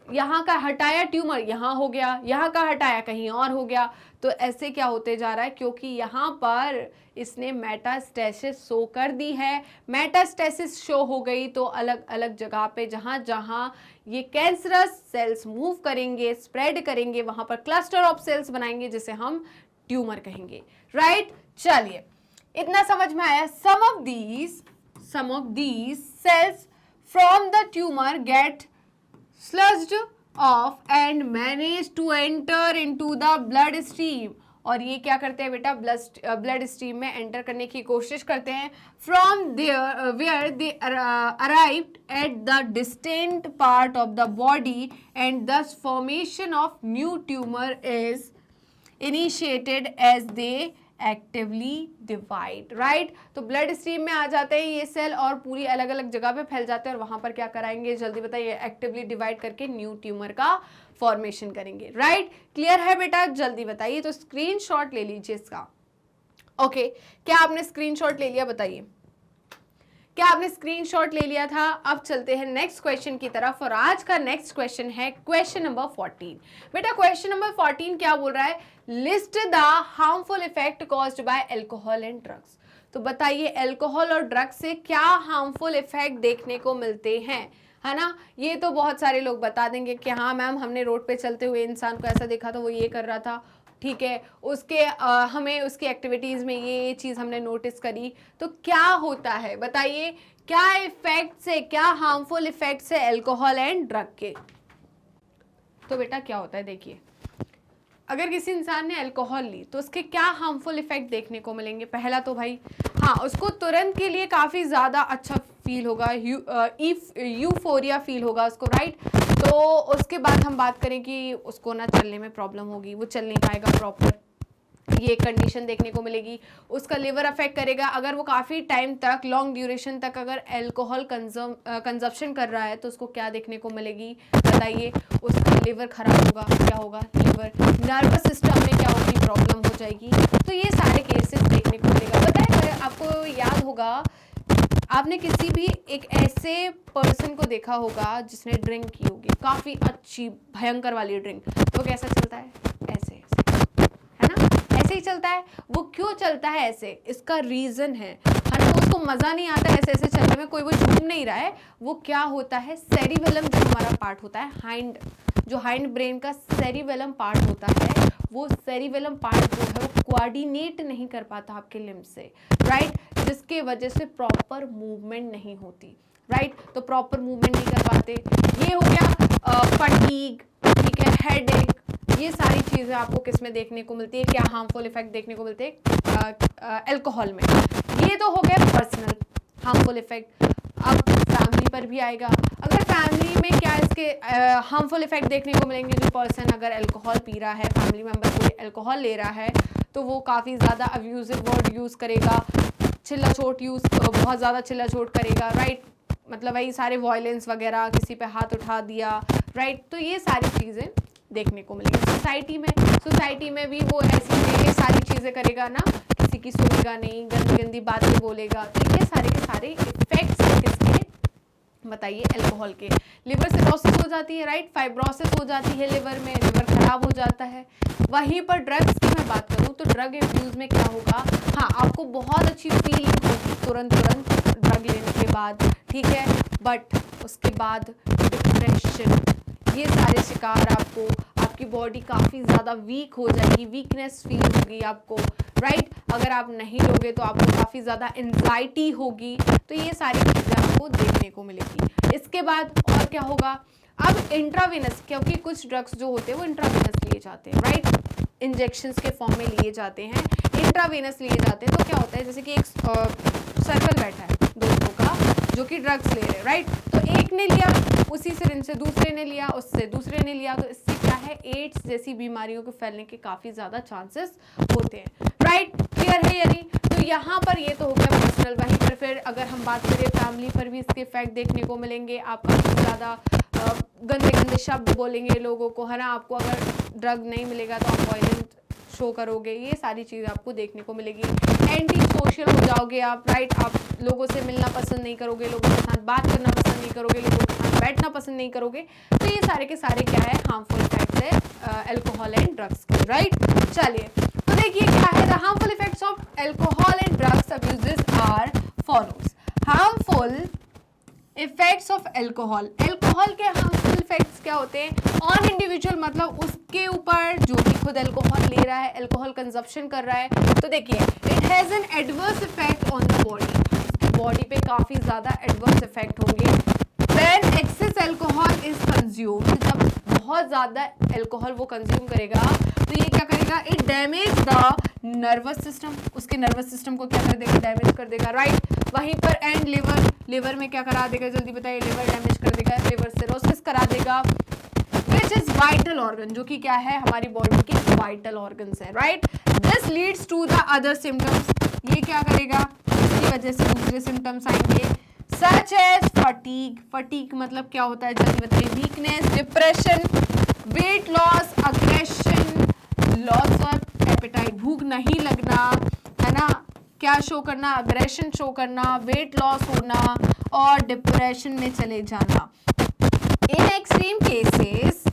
यहाँ का हटाया ट्यूमर, यहाँ हो गया, यहाँ का हटाया कहीं और हो गया। तो ऐसे क्या होते जा रहा है, क्योंकि यहाँ पर इसने मेटास्टेसिस शो कर दी है। मेटास्टेसिस शो हो गई तो अलग अलग जगह पे जहाँ जहाँ ये कैंसरस सेल्स मूव करेंगे, स्प्रेड करेंगे, वहां पर क्लस्टर ऑफ सेल्स बनाएंगे, जिसे हम ट्यूमर कहेंगे, राइट। चलिए, इतना समझ में आया। Some of these cells from the tumour get sludged off and manage to enter into the blood stream। और ये क्या करते हैं बेटा, ब्लड स्ट्रीम में एंटर करने की कोशिश करते हैं। From there where they arrived at the distant part of the body and thus formation of new tumour is initiated as they actively divide, right. तो ब्लड स्ट्रीम में आ जाते हैं ये सेल और पूरी अलग अलग जगह पे फैल जाते हैं और वहां पर क्या कराएंगे, जल्दी बताइए, एक्टिवली डिवाइड करके न्यू ट्यूमर का फॉर्मेशन करेंगे, राइट। क्लियर है बेटा, जल्दी बताइए। तो स्क्रीनशॉट ले लीजिए इसका। ओके, क्या आपने स्क्रीनशॉट ले लिया, बताइए क्या आपने स्क्रीनशॉट ले लिया था। अब चलते हैं नेक्स्ट क्वेश्चन की तरफ और आज का नेक्स्ट क्वेश्चन है क्वेश्चन नंबर 14। बेटा क्वेश्चन नंबर 14 क्या बोल रहा है, list the harmful effect caused by alcohol and drugs. तो बताइए अल्कोहल और ड्रग्स से क्या हार्मफुल इफेक्ट देखने को मिलते हैं, है ना। ये तो बहुत सारे लोग बता देंगे कि हाँ मैम हमने रोड पे चलते हुए इंसान को ऐसा देखा था, वो ये कर रहा था, ठीक है, उसके हमें उसकी एक्टिविटीज में ये चीज हमने नोटिस करी। तो क्या होता है बताइए, क्या इफेक्ट से, क्या हार्मफुल इफेक्ट से अल्कोहल एंड ड्रग के। तो बेटा क्या होता है, देखिए अगर किसी इंसान ने अल्कोहल ली तो उसके क्या हार्मफुल इफेक्ट देखने को मिलेंगे। पहला तो भाई हाँ, उसको तुरंत के लिए काफ़ी ज़्यादा अच्छा फील होगा, यूफोरिया फील होगा उसको, राइट। तो उसके बाद हम बात करें कि उसको ना चलने में प्रॉब्लम होगी, वो चल नहीं पाएगा प्रॉपर, ये कंडीशन देखने को मिलेगी। उसका लिवर अफेक्ट करेगा, अगर वो काफ़ी टाइम तक, लॉन्ग ड्यूरेशन तक अगर अल्कोहल कंजप्शन कर रहा है तो उसको क्या देखने को मिलेगी बताइए, उसका लिवर खराब होगा, क्या होगा, लिवर, नर्वस सिस्टम में क्या होगी, प्रॉब्लम हो जाएगी। तो ये सारे केसेस देखने को मिलेगा। पता है आपको याद होगा, आपने किसी भी एक ऐसे पर्सन को देखा होगा जिसने ड्रिंक की होगी, काफ़ी अच्छी भयंकर वाली ड्रिंक, तो कैसा चलता है, ऐसे है ना, ऐसे ही चलता है। वो क्यों चलता है ऐसे, इसका रीजन है ना, उसको मजा नहीं आता ऐसे ऐसे चलने में, कोई वो झूम नहीं रहा है। वो क्या होता है, सेरिबेलम जो हमारा पार्ट होता है, हाइंड, जो हाइंड ब्रेन का सेरिबेलम पार्ट होता है, वो सेरिबेलम पार्ट जो है वो कोऑर्डिनेट नहीं कर पाता आपके लिम्ब से, राइट, जिसके वजह से प्रॉपर मूवमेंट नहीं होती, राइट। तो प्रॉपर मूवमेंट नहीं कर पाते, ये हो गया फटीग, ठीक है, हेडेक, ये सारी चीज़ें आपको किस में देखने को मिलती है, क्या हार्मफुल इफेक्ट देखने को मिलते हैं अल्कोहल में। ये तो हो गया पर्सनल हार्मफुल इफेक्ट। अब फैमिली पर भी आएगा, अगर फैमिली में क्या इसके हार्मफुल इफेक्ट देखने को मिलेंगे, जो पर्सन अगर अल्कोहल पी रहा है, फैमिली मेम्बर कोई अल्कोहल ले रहा है, तो वो काफ़ी ज़्यादा अब्यूजिव वर्ड यूज़ करेगा, चिल्ला चोट बहुत ज़्यादा चिल्ला चोट करेगा, राइट, मतलब वही सारे वायलेंस वगैरह, किसी पे हाथ उठा दिया, राइट। तो ये सारी चीज़ें देखने को मिलेगी। सोसाइटी में भी वो ऐसी सारी चीज़ें करेगा ना, किसी की सुनेगा नहीं, गंदी गंदी बातें बोलेगा। तो ये सारे के सारे इफेक्ट्स किसके बताइए, अल्कोहल के। लिवर सिरोसिस हो जाती है, राइट, फाइब्रोसिस हो जाती है लिवर में, लिवर खराब हो जाता है। वहीं पर ड्रग्स की मैं बात करूँ तो ड्रग यूज में क्या होगा, हाँ आपको बहुत अच्छी फीलिंग होगी तुरंत ड्रग लेने के बाद, ठीक है, बट उसके बाद डिप्रेशन, ये सारे शिकार आपको, आपकी बॉडी काफ़ी ज़्यादा वीक हो जाएगी, वीकनेस फील होगी आपको, राइट। अगर आप नहीं लोगे तो आपको काफ़ी ज़्यादा एंजाइटी होगी। तो ये सारी चीज़ें आपको देखने को मिलेगी। इसके बाद और क्या होगा, अब इंट्रावेनस, क्योंकि कुछ ड्रग्स जो होते हैं वो इंट्रावेनस लिए जाते हैं, राइट, इंजेक्शंस के फॉर्म में लिए जाते हैं, इंट्रावेनस लिए जाते हैं। तो क्या होता है, जैसे कि एक सर्कल बैठा है दोस्तों का जो कि ड्रग्स ले रहे हैं, राइट, तो एक ने लिया, उसी सिरिंज से दूसरे ने लिया, उससे दूसरे ने लिया, तो इससे क्या है, एड्स जैसी बीमारियों के फैलने के काफ़ी ज़्यादा चांसेस होते हैं, राइट। क्लियर है या नहीं। तो यहाँ पर ये तो हो गया पर्सनल। वहीं पर फिर अगर हम बात करें फैमिली पर भी इसके इफेक्ट देखने को मिलेंगे। आप काफ़ी ज़्यादा गंदे गंदे शब्द बोलेंगे लोगों को, है ना, आपको अगर ड्रग नहीं मिलेगा तो आप वायलेंट शो करोगे, ये सारी चीज़ें आपको देखने को मिलेगी। एंटी सोशल हो जाओगे आप, राइट, आप लोगों से मिलना पसंद नहीं करोगे, लोगों के साथ बात करना पसंद नहीं करोगे, लोगों के साथ बैठना पसंद नहीं करोगे। तो ये सारे के सारे क्या है, हार्मफुल इफेक्ट्स है अल्कोहल एंड ड्रग्स के, राइट। चलिए तो देखिए क्या है, the harmful effects of alcohol and drugs abuses are follows. Harmful effects of alcohol, alcohol के हार्मफुल इफेक्ट्स क्या होते हैं ऑन इंडिविजुअल, मतलब उसके ऊपर जो भी खुद अल्कोहल ले रहा है, अल्कोहल कंजप्शन कर रहा है। तो देखिए, it has an adverse effect on the body, body पे काफ़ी ज़्यादा एडवर्स इफेक्ट होंगे। When excess alcohol is consumed, जब बहुत ज़्यादा अल्कोहल वो कंज्यूम करेगा तो ये क्या करेगा, it damage the nervous system, उसके नर्वस सिस्टम को क्या कर देगा, डैमेज कर देगा, राइट। वहीं पर एंड लिवर में क्या करा देगा, जल्दी बताइए, लिवर डैमेज कर देगा, लिवर सिरोसिस करा देगा। With which is vital organ, जो कि क्या है हमारी बॉडी के वाइटल ऑर्गन्स है, right. This leads to the other symptoms, ये क्या करेगा, इसकी वजह से दूसरे सिम्टम्स आएंगे, सच एज फटीग। फटीग मतलब क्या होता है, जल्दी बताइए, weakness, depression, weight loss, aggression, loss of appetite, भूख नहीं लगना, है ना, क्या शो करना, अग्रेशन शो करना, वेट लॉस होना और डिप्रेशन में चले जाना। In extreme cases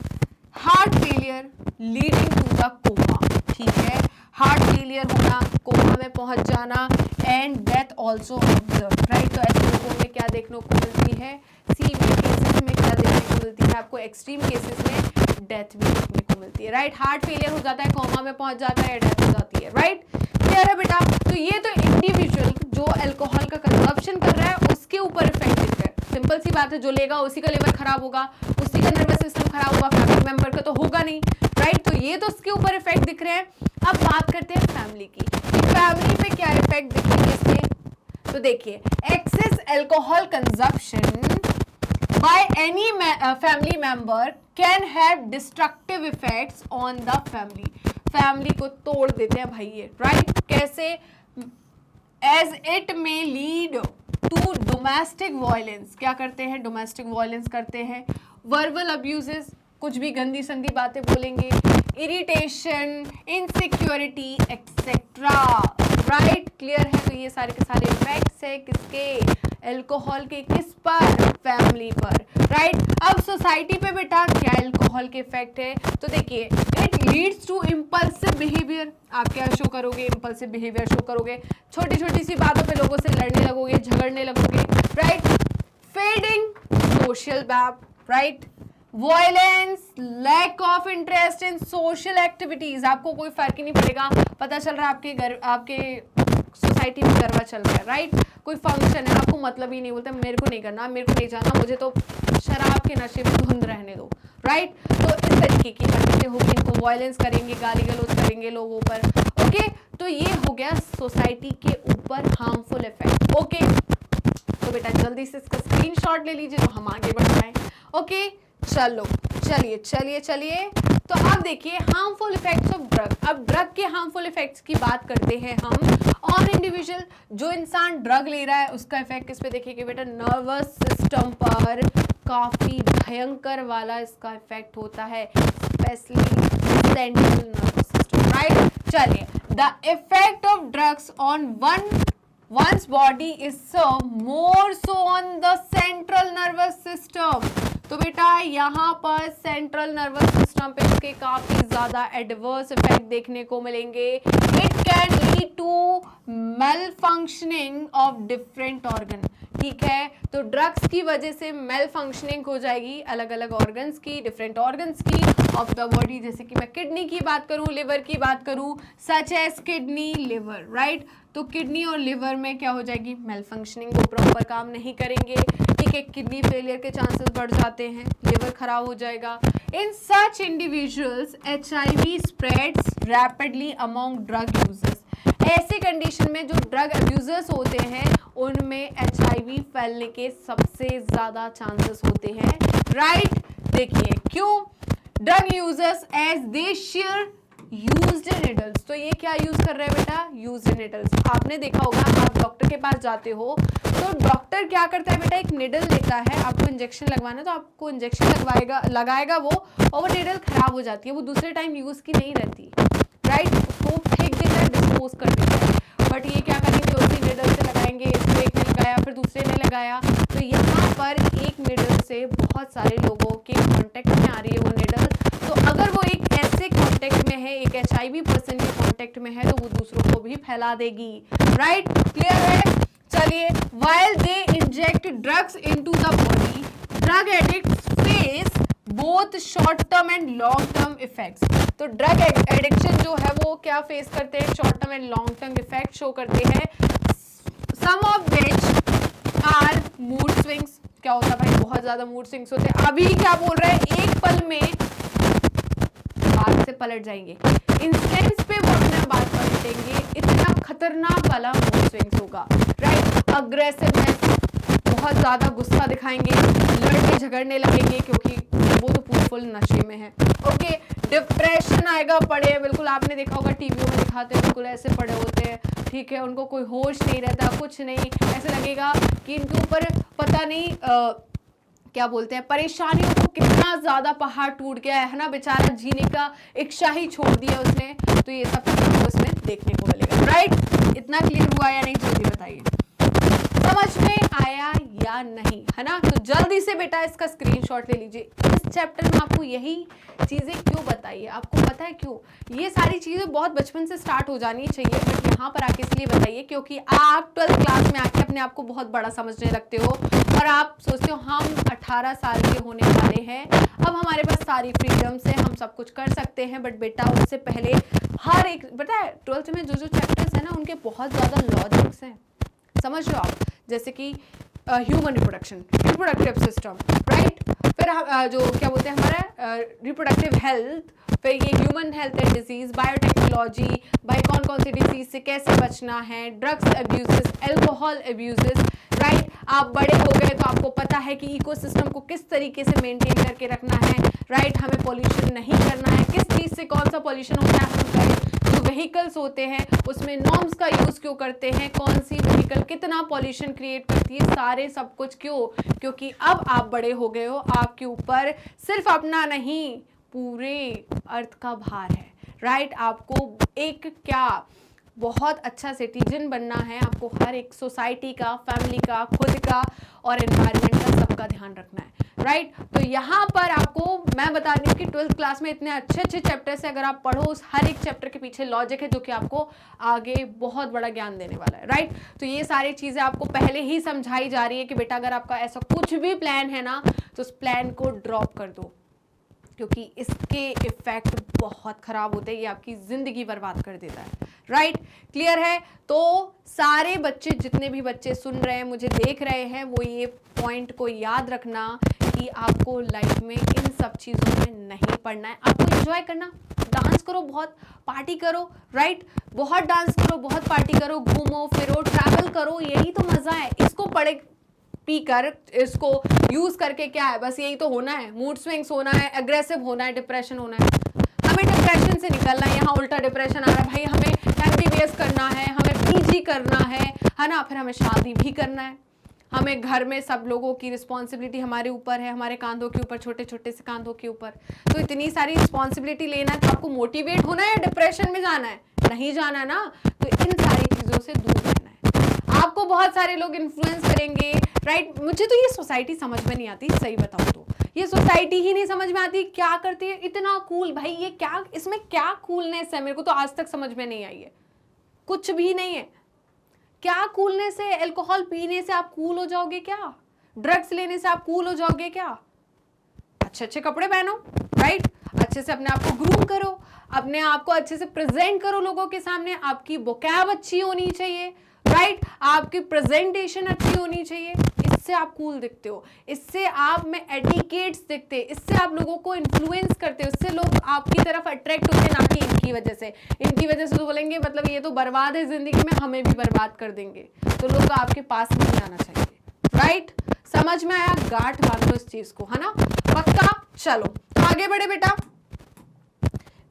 heart failure leading to the coma, ठीक है, हार्ट फेलियर होना, कोमा में पहुंच जाना and death also observe, right. तो ऐसे लोगों में क्या देखने को मिलती है, सीवियर केसेस में क्या देखने को मिलती है आपको, एक्सट्रीम केसेस में डेथ भी देखने को मिलती है, राइट। हार्ट फेलियर हो जाता है, कोमा में पहुंच जाता है, डेथ हो जाती है, राइट। क्लियर है बेटा। तो ये तो इंडिविजुअल जो अल्कोहल का कंजप्शन कर रहा है उसके ऊपर इफेक्ट दिख रहा है, सिंपल सी बात है, जो लेगा उसी का लिवर खराब होगा, उसी का नर्वस सिस्टम खराब होगा, फैमिली मेंबर का तो होगा नहीं, राइट। तो ये तो उसके ऊपर इफेक्ट दिख रहे हैं। अब बात करते हैं फैमिली की, फैमिली पे क्या इफेक्ट दिखेंगे इसके। तो देखिए, excess alcohol consumption by any family member can have destructive effects on the family, family को तोड़ देते हैं भाई ये, राइट। कैसे, as it may lead to domestic violence, क्या करते हैं, डोमेस्टिक वायलेंस करते हैं, वर्बल अब्यूजेस, कुछ भी गंदी संदी बातें बोलेंगे, irritation, insecurity etcetera, right. Clear है। तो ये सारे के सारे इफेक्ट्स है किसके, अल्कोहल के, किस पर, फैमिली पर, राइट। अब सोसाइटी पे बेटा क्या अल्कोहल के इफेक्ट है, तो देखिए, it leads to impulsive behaviour, आप क्या शो करोगे, इम्पल्सिव बिहेवियर शो करोगे, छोटी छोटी सी बातों पे लोगों से लड़ने लगोगे, झगड़ने लगोगे, राइट। फेडिंग सोशल बैप, right. Violence, lack of interest in social activities, आपको कोई फर्क ही नहीं पड़ेगा, पता चल रहा है आपके घर, आपके सोसाइटी में गरबा चल रहा है, राइट। कोई फंक्शन है, आपको मतलब ही नहीं, बोलते मेरे को नहीं करना, मेरे को नहीं जाना, मुझे तो शराब के नशे में धुंध रहने दो, राइट। तो इस तरीके की हरकतें होगी, इनको वायलेंस करेंगे, गाली गलौज करेंगे लोगों पर, ओके। तो ये हो गया सोसाइटी के ऊपर हार्मफुल इफेक्ट, ओके। तो बेटा जल्दी से इसका स्क्रीनशॉट ले लीजिए तो हम आगे बढ़ पाए, ओके। चलो चलिए चलिए चलिए, तो अब देखिए हार्मफुल इफेक्ट्स ऑफ ड्रग। अब ड्रग के हार्मफुल इफेक्ट्स की बात करते हैं हम ऑन इंडिविजुअल, जो इंसान ड्रग ले रहा है उसका इफेक्ट किस पे देखिए बेटा, नर्वस सिस्टम पर काफी भयंकर वाला इसका इफेक्ट होता है, specially central nervous system, right. चलिए, the effect of drugs on one's body is so more so on the central nervous system। तो बेटा यहाँ पर सेंट्रल नर्वस सिस्टम पे इसके काफी ज्यादा एडवर्स इफेक्ट देखने को मिलेंगे। It can lead to malfunctioning of different organ, ठीक है। तो ड्रग्स की वजह से मेल फंक्शनिंग हो जाएगी अलग अलग ऑर्गन्स की, डिफरेंट ऑर्गन्स की ऑफ द बॉडी, जैसे कि मैं किडनी की बात करूं, लिवर की बात करूं, such as kidney, liver, right. तो किडनी और लिवर में क्या हो जाएगी, मेल फंक्शनिंग, वो प्रॉपर काम नहीं करेंगे, ठीक है, किडनी फेलियर के चांसेस बढ़ जाते हैं, लिवर खराब हो जाएगा। In such individuals HIV spreads rapidly among drug users. ऐसे कंडीशन में जो ड्रग अब्यूजर्स होते हैं उनमें HIV फैलने के सबसे ज्यादा चांसेस होते हैं, राइट। देखिए क्यों, drug users as they share used needles. तो ये क्या यूज कर रहे हैं बेटा, यूज्ड निडल्स। आपने देखा होगा, आप डॉक्टर के पास जाते हो तो डॉक्टर क्या करता है बेटा, एक निडल लेता है, आपको इंजेक्शन लगवाना है तो आपको इंजेक्शन लगाएगा वो, और वो निडल खराब हो जाती है, वो दूसरे टाइम यूज की नहीं रहती, राइट। उसको फेंक देता है, डिस्पोज कर देता है। बट ये क्या करेंगे, उसी निडल से लगाएंगे, इसको एक ने लगाया फिर दूसरे ने लगाया, तो यहाँ पर एक निडल से बहुत सारे लोगों के कॉन्टेक्ट में आ रही है वो निडल। तो अगर वो एक ऐसे कॉन्टेक्ट में है, एक HIV पर्सन के कॉन्टेक्ट में है, तो वो दूसरों को भी फैला देगी, राइट। क्लियर है। चलिए, while they inject drugs into the body, drug addicts face both short term and long term effects। तो ड्रग एडिक्शन जो है वो क्या फेस करते हैं, short term and long term effect show करते हैं। Some of which are mood swings। क्या होता है भाई, बहुत ज्यादा मूड स्विंग्स होते हैं। अभी क्या बोल रहे हैं, एक पल में बात से पलट जाएंगे, इंस्टेंट्स पे वो अपना बात पलटेंगे, इतना खतरनाक वाला मूड स्विंग्स होगा, राइट। अग्रेसिवनेस, बहुत ज्यादा गुस्सा दिखाएंगे, लड़ने झगड़ने लगेंगे क्योंकि वो तो पूरे फुल नशे में है। ओके, डिप्रेशन आएगा, पड़े बिल्कुल, आपने देखा होगा टीवी में दिखाते हैं बिल्कुल ऐसे पड़े होते हैं, ठीक है, उनको कोई होश नहीं रहता, कुछ नहीं, ऐसे लगेगा कि इनके ऊपर पता नहीं क्या बोलते हैं, परेशानियों को कितना ज्यादा पहाड़ टूट गया है ना, बेचारा जीने का इच्छा ही छोड़ दिया उसने। तो ये सब चीजें उसमें देखने को मिलेगा। राइट, इतना क्लियर हुआ या नहीं, जल्दी बताइए, समझ में आया या नहीं, है ना। तो जल्दी से बेटा इसका स्क्रीनशॉट ले लीजिए। इस चैप्टर में आपको यही चीजें क्यों बताइए, आपको पता है क्यों? ये सारी चीजें बहुत बचपन से स्टार्ट हो जानी चाहिए, बट यहाँ पर आके इसलिए बताइए क्योंकि आप 12th क्लास में आके अपने आप को बहुत बड़ा समझने लगते हो और आप सोचते हो हम 18 साल के होने वाले हैं, अब हमारे पास सारी फ्रीडम्स है, हम सब कुछ कर सकते हैं। बट बेटा उससे पहले हर एक, पता है 12th में जो जो चैप्टर्स है ना उनके बहुत ज्यादा लॉजिक्स हैं, समझ लो आप, जैसे कि ह्यूमन रिप्रोडक्टिव सिस्टम, राइट, फिर जो क्या बोलते हैं हमारा रिप्रोडक्टिव हेल्थ, फिर ये human health and disease, biotechnology, भाई कौन कौन सी डिजीज से कैसे बचना है, drugs abuses, alcohol abuses, right. आप बड़े हो गए तो आपको पता है कि इकोसिस्टम को किस तरीके से मेंटेन करके रखना है, राइट, हमें पॉल्यूशन नहीं करना है, किस चीज से कौन सा पॉल्यूशन होता है, जो व्हीकल्स होते हैं उसमें नॉर्म्स का यूज क्यों करते हैं, कौन सी व्हीकल कितना पॉल्यूशन क्रिएट करती है, सारे सब कुछ क्यों, क्योंकि अब आप बड़े हो गए हो, आपके ऊपर सिर्फ अपना नहीं पूरे अर्थ का भार है, राइट। आपको एक क्या बहुत अच्छा सिटीजन बनना है, आपको हर एक सोसाइटी का, फैमिली का, खुद का और एनवायरनमेंट का सबका ध्यान रखना है, राइट। तो यहाँ पर आपको मैं बता रही हूँ कि 12th क्लास में इतने अच्छे अच्छे चैप्टर्स है, अगर आप पढ़ो उस हर एक चैप्टर के पीछे लॉजिक है जो कि आपको आगे बहुत बड़ा ज्ञान देने वाला है, राइट। तो ये सारी चीजें आपको पहले ही समझाई जा रही है कि बेटा अगर आपका ऐसा कुछ भी प्लान है ना तो उस प्लान को ड्रॉप कर दो, क्योंकि इसके इफेक्ट बहुत खराब होते हैं, ये आपकी जिंदगी बर्बाद कर देता है, राइट। क्लियर है? तो सारे बच्चे, जितने भी बच्चे सुन रहे हैं, मुझे देख रहे हैं, वो ये पॉइंट को याद रखना कि आपको लाइफ में इन सब चीज़ों में नहीं पढ़ना है, आपको एंजॉय करना, डांस करो, बहुत पार्टी करो, राइट, बहुत डांस करो, बहुत पार्टी करो, घूमो फिरो, ट्रैवल करो, यही तो मज़ा है। इसको पढ़े पी कर, इसको यूज करके क्या है, बस यही तो होना है, मूड स्विंग्स होना है, एग्रेसिव होना है, डिप्रेशन होना है। हमें डिप्रेशन से निकलना है, यहाँ उल्टा डिप्रेशन आ रहा है, भाई हमें MBBS करना है, हमें PG करना है ना, फिर हमें शादी भी करना है, हमें घर में सब लोगों की रिस्पॉन्सिबिलिटी हमारे ऊपर है, हमारे कांधों के ऊपर, छोटे छोटे से कांधों के ऊपर। तो इतनी सारी रिस्पॉन्सिबिलिटी लेना है, तो आपको मोटिवेट होना है या डिप्रेशन में जाना है? नहीं जाना है ना, तो इन सारी चीज़ों से दूर रहना है। आपको बहुत सारे लोग इन्फ्लुएंस करेंगे, राइट। मुझे तो ये सोसाइटी समझ में नहीं आती, सही बताऊँ तो ये सोसाइटी ही नहीं समझ में आती, क्या करती है इतना कूल, भाई ये क्या, इसमें क्या कूलनेस है, मेरे को तो आज तक समझ में नहीं आई है, कुछ भी नहीं है। क्या कूलनेस है? अल्कोहल पीने से आप कूल हो जाओगे क्या? ड्रग्स लेने से आप कूल हो जाओगे क्या? अच्छे अच्छे कपड़े पहनो, राइट, अच्छे से अपने आप को ग्रूम करो, अपने आप को अच्छे से प्रेजेंट करो लोगों के सामने, आपकी वोकैब अच्छी होनी चाहिए, राइट, आपकी प्रेजेंटेशन अच्छी होनी चाहिए, इससे आप कूल दिखते हो, इससे आप में एडिकेट्स दिखते हैं, इससे आप लोगों को इन्फ्लुएंस करते हो, इससे लोग आपकी तरफ अट्रैक्ट होते हैं, ना कि इनकी वजह से। इनकी वजह से तो बोलेंगे मतलब ये तो बर्बाद है जिंदगी में, हमें भी बर्बाद कर देंगे, तो लोग आपके पास नहीं आना चाहिए, राइट। समझ में आया? गांठ बांधो इस चीज को, है ना, पक्का। चलो तो आगे बढ़े बेटा,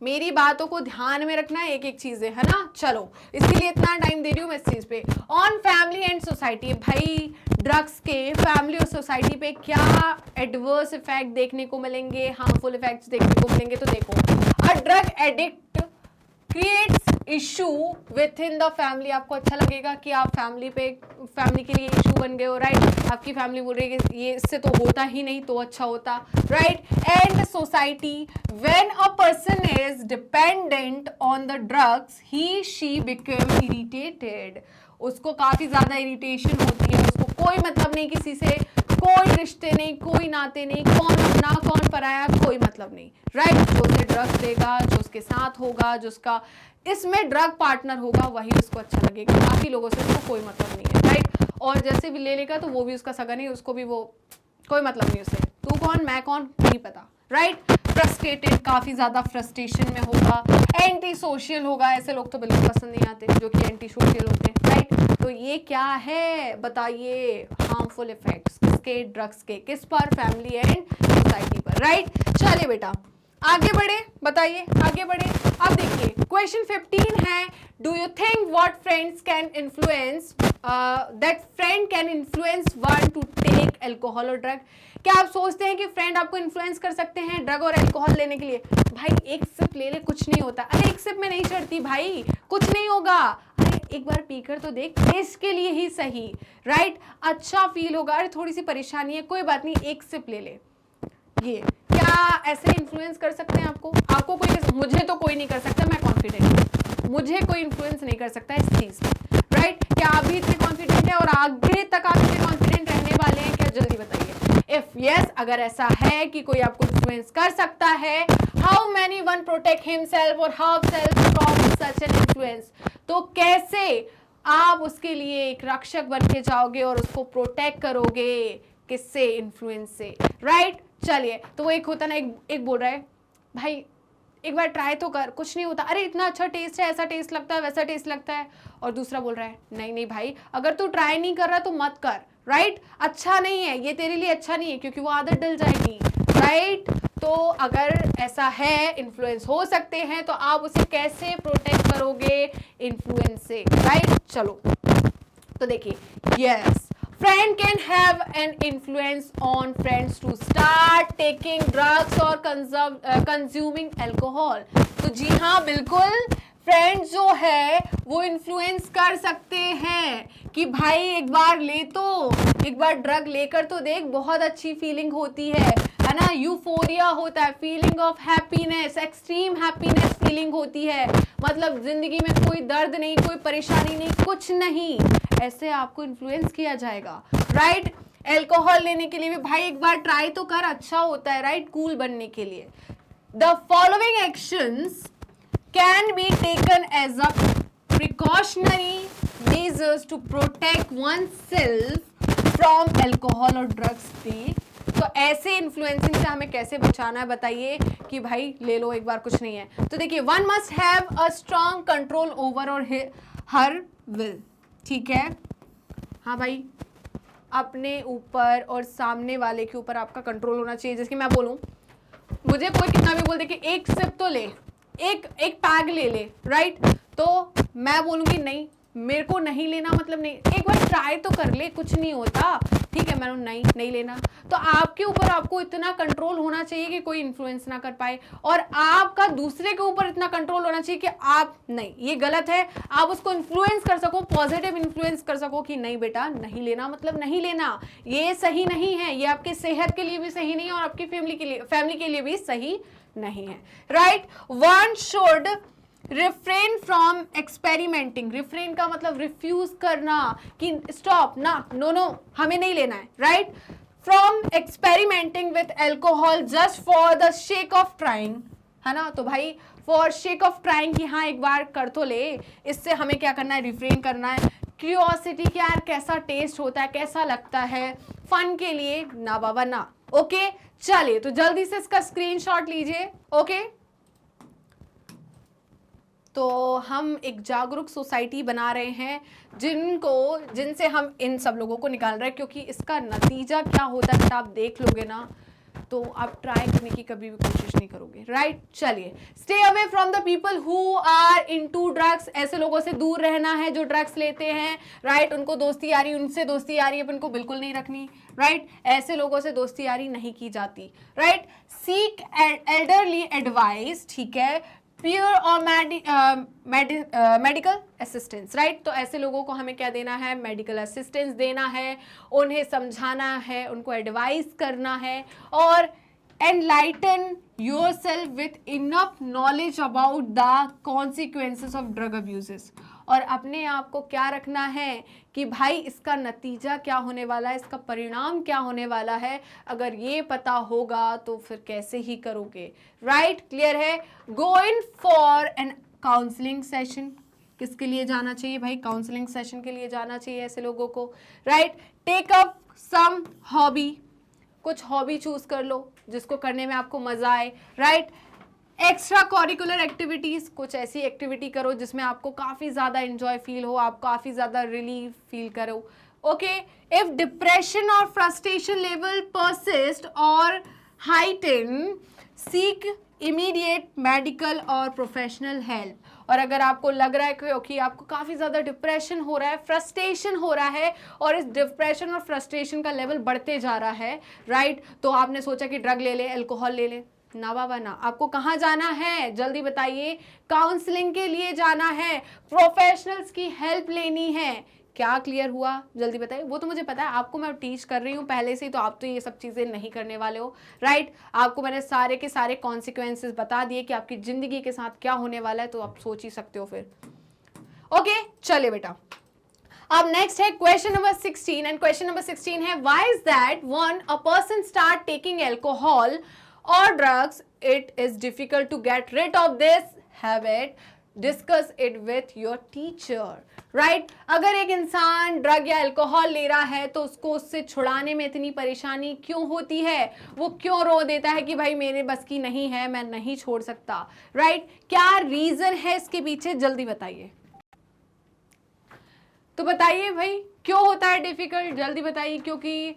मेरी बातों को ध्यान में रखना, एक एक चीजें, है ना। चलो इसीलिए इतना टाइम दे रही हूँ मैं इस चीज पे। ऑन फैमिली एंड सोसाइटी, भाई ड्रग्स के फैमिली और सोसाइटी पे क्या एडवर्स इफेक्ट देखने को मिलेंगे, हार्मफुल इफेक्ट्स देखने को मिलेंगे। तो देखो, a drug addict creates issue with in the family. आपको अच्छा लगेगा कि आप फैमिली के लिए इशू बन गए हो, राइट। आपकी फैमिली बोल रही है कि ये इससे तो होता ही नहीं, तो अच्छा होता, right. And society, when a person is dependent on the drugs, he she become irritated. उसको काफी ज्यादा इरिटेशन होती है, उसको कोई मतलब नहीं किसी से, कोई रिश्ते नहीं, कोई नाते नहीं, कौन अपना कौन पराया, कोई मतलब नहीं, राइट। जो उसे ड्रग्स देगा, जो उसके साथ होगा, जो उसका इसमें ड्रग पार्टनर होगा, वही उसको अच्छा लगेगा, बाकी लोगों से उसको कोई मतलब नहीं है, राइट। और जैसे भी ले लेगा तो वो भी उसका सगा नहीं, उसको भी वो कोई मतलब नहीं उसे, तू कौन मैं कौन नहीं पता, राइट। फ्रस्ट्रेटेड, काफी ज्यादा फ्रस्ट्रेशन में होगा, एंटी सोशल होगा, ऐसे लोग तो बिल्कुल पसंद नहीं आते जो कि एंटी सोशल होते हैं, राइट। तो ये क्या है बताइए, हार्मफुल इफेक्ट्स, किस किसके? ड्रग्स के। किस पर? फैमिली एंड सोसाइटी पर, राइट? चलिए बेटा आगे बढ़े, बताइए आगे बढ़े। अब देखिए क्वेश्चन 15 है, do you think what friends can influence that friend can influence one to take alcohol और ड्रग? क्या आप सोचते हैं कि फ्रेंड आपको इन्फ्लुएंस कर सकते हैं ड्रग और अल्कोहल लेने के लिए? भाई एक सिप ले ले, कुछ नहीं होता। अरे एक सिप में नहीं चढ़ती भाई, कुछ नहीं होगा। अरे एक बार पीकर तो देख, टेस्ट के लिए ही सही, राइट? अच्छा फील होगा। अरे थोड़ी सी परेशानी है, कोई बात नहीं, एक सिप ले ले। ये क्या ऐसे इन्फ्लुएंस कर सकते हैं आपको? आपको कोई, मुझे तो कोई नहीं कर सकता, मैं कॉन्फिडेंट हूँ, मुझे कोई इन्फ्लुएंस नहीं कर सकता इस चीज में, राइट? क्या आप भी इतने कॉन्फिडेंट हैं और आगे तक आप इतने कॉन्फिडेंट रहने वाले हैं क्या? जल्दी बताइए। इफ यस, अगर ऐसा है कि कोई आपको इन्फ्लुएंस कर सकता है, how many one protect himself और herself from such an influence? तो कैसे आप उसके लिए एक रक्षक बन के जाओगे और उसको प्रोटेक्ट करोगे? किससे? इन्फ्लुएंस से, राइट? चलिए, तो वो एक होता ना, एक बोल रहा है भाई एक बार ट्राई तो कर, कुछ नहीं होता, अरे इतना अच्छा टेस्ट है, ऐसा टेस्ट लगता है, वैसा टेस्ट लगता है। और दूसरा बोल रहा है नहीं नहीं भाई, अगर तू ट्राई नहीं कर रहा तो मत कर, राइट? अच्छा नहीं है ये, तेरे लिए अच्छा नहीं है, क्योंकि वो आदत डल जाएगी, राइट? तो अगर ऐसा है, इन्फ्लुएंस हो सकते हैं, तो आप उसे कैसे प्रोटेक्ट करोगे? इन्फ्लुएंस से, राइट? चलो तो देखिए, yes, friend can have an influence on friends to start taking drugs or consuming alcohol। तो जी हाँ, बिल्कुल, फ्रेंड जो है वो इन्फ्लुएंस कर सकते हैं कि भाई एक बार ले तो, एक बार ड्रग लेकर तो देख, बहुत अच्छी फीलिंग होती है ना? यूफोरिया होता है, feeling of happiness, extreme happiness feeling होती है, मतलब जिंदगी में कोई दर्द नहीं, कोई परेशानी नहीं, कुछ नहीं, ऐसे आपको इन्फ्लुएंस किया जाएगा, राइट? अल्कोहल लेने के लिए भी भाई एक बार ट्राई तो कर, अच्छा होता है, राइट? कूल बनने के लिए। The following actions can be taken as a precautionary measures to protect oneself from alcohol or drugs भी। तो ऐसे इन्फ्लुएंसिंग से हमें कैसे बचाना है बताइए कि भाई ले लो एक बार, कुछ नहीं है। तो देखिए, one must have a strong control over और हर विल, ठीक है? हाँ भाई, अपने ऊपर और सामने वाले के ऊपर आपका कंट्रोल होना चाहिए। जैसे कि मैं बोलूँ, मुझे कोई कितना भी बोल दे कि एक सिप तो ले, एक पैग ले ले, राइट? तो मैं बोलूंगी नहीं, मेरे को नहीं लेना, मतलब नहीं, एक बार ट्राई तो कर ले, कुछ नहीं होता, ठीक है? मैं नहीं लेना। तो आपके ऊपर आपको इतना कंट्रोल होना चाहिए कि कोई इन्फ्लुएंस ना कर पाए, और आपका दूसरे के ऊपर इतना कंट्रोल होना चाहिए कि आप नहीं, ये गलत है, आप उसको इन्फ्लुएंस कर सको, पॉजिटिव इन्फ्लुएंस कर सको कि नहीं बेटा नहीं लेना, मतलब नहीं लेना, ये सही नहीं है, ये आपकी सेहत के लिए भी सही नहीं है और आपकी फैमिली के लिए भी सही नहीं है, right? One should refrain from experimenting. Refrain का मतलब रिफ्यूज करना, कि स्टॉप ना, नो हमें नहीं लेना है, right? From experimenting with alcohol just for the shake of trying, है ना? तो भाई फॉर शेक ऑफ ट्राइंग कि हाँ एक बार कर तो ले, इससे हमें क्या करना है? रिफ्रेन करना है। क्यूरियोसिटी कि यार कैसा टेस्ट होता है, कैसा लगता है, फन के लिए ना बाबा ना, ओके? चलिए, तो जल्दी से इसका स्क्रीनशॉट लीजिए, ओके? तो हम एक जागरूक सोसाइटी बना रहे हैं जिनसे हम इन सब लोगों को निकाल रहे हैं, क्योंकि इसका नतीजा क्या होता है आप देख लोगे ना, तो आप ट्राई करने की कभी भी कोशिश नहीं करोगे, राइट? चलिए, stay away from the people who are into drugs. ऐसे लोगों से दूर रहना है जो ड्रग्स लेते हैं, राइट? उनको दोस्ती यारी, उनसे दोस्ती यारी अपन को बिल्कुल नहीं रखनी, राइट? ऐसे लोगों से दोस्ती यारी नहीं की जाती, राइट? सीक एल्डरली एडवाइस, ठीक है, पीयर और मेडिकल असिस्टेंस, राइट? तो ऐसे लोगों को हमें क्या देना है? मेडिकल असिस्टेंस देना है, उन्हें समझाना है, उनको एडवाइस करना है, और enlighten yourself with enough knowledge about the consequences of drug abuses. और अपने आप को क्या रखना है कि भाई इसका नतीजा क्या होने वाला है, इसका परिणाम क्या होने वाला है। अगर ये पता होगा तो फिर कैसे ही करोगे, राइट? क्लियर है? Go in for an counselling session. किसके लिए जाना चाहिए भाई? काउंसलिंग सेशन के लिए जाना चाहिए ऐसे लोगों को, right? Take up some hobby, कुछ हॉबी चूज कर लो जिसको करने में आपको मजा आए, राइट? एक्स्ट्रा करिकुलर एक्टिविटीज, कुछ ऐसी एक्टिविटी करो जिसमें आपको काफ़ी ज़्यादा एंजॉय फील हो, आप काफ़ी ज़्यादा रिलीफ फील करो, Okay, if depression or frustration level persist or heighten, seek immediate medical और professional help. और अगर आपको लग रहा है कि आपको काफ़ी ज़्यादा डिप्रेशन हो रहा है, फ्रस्ट्रेशन हो रहा है और इस डिप्रेशन और फ्रस्ट्रेशन का लेवल बढ़ते जा रहा है, राइट, तो आपने सोचा कि ड्रग ले ले, अल्कोहल ले ले, ना बाबा ना। आपको कहाँ जाना है, जल्दी बताइए। काउंसलिंग के लिए जाना है, प्रोफेशनल्स की हेल्प लेनी है। क्या क्लियर हुआ, जल्दी बताइए। वो तो मुझे पता है, आपको मैं टीच कर रही हूँ पहले से ही, तो आप तो ये सब चीज़ें नहीं करने वाले हो, राइट। आपको मैंने सारे के सारे कॉन्सिक्वेंसेस बता दिए कि आपकी ज़िंदगी के साथ क्या होने वाला है, तो आप सोच ही सकते हो फिर। ओके, चलिए बेटा, अब नेक्स्ट है question number 16 and question number 16 है, why is that when a person start taking alcohol और drugs it is difficult to get rid of this habit, discuss it with your teacher, right. अगर एक इंसान drug या alcohol ले रहा है तो उसको उससे छुड़ाने में इतनी परेशानी क्यों होती है, वो क्यों रो देता है कि भाई मेरे बस की नहीं है, मैं नहीं छोड़ सकता, राइट। क्या रीजन है इसके पीछे, जल्दी बताइए। तो बताइए भाई क्यों होता है डिफिकल्ट, जल्दी बताइए। क्योंकि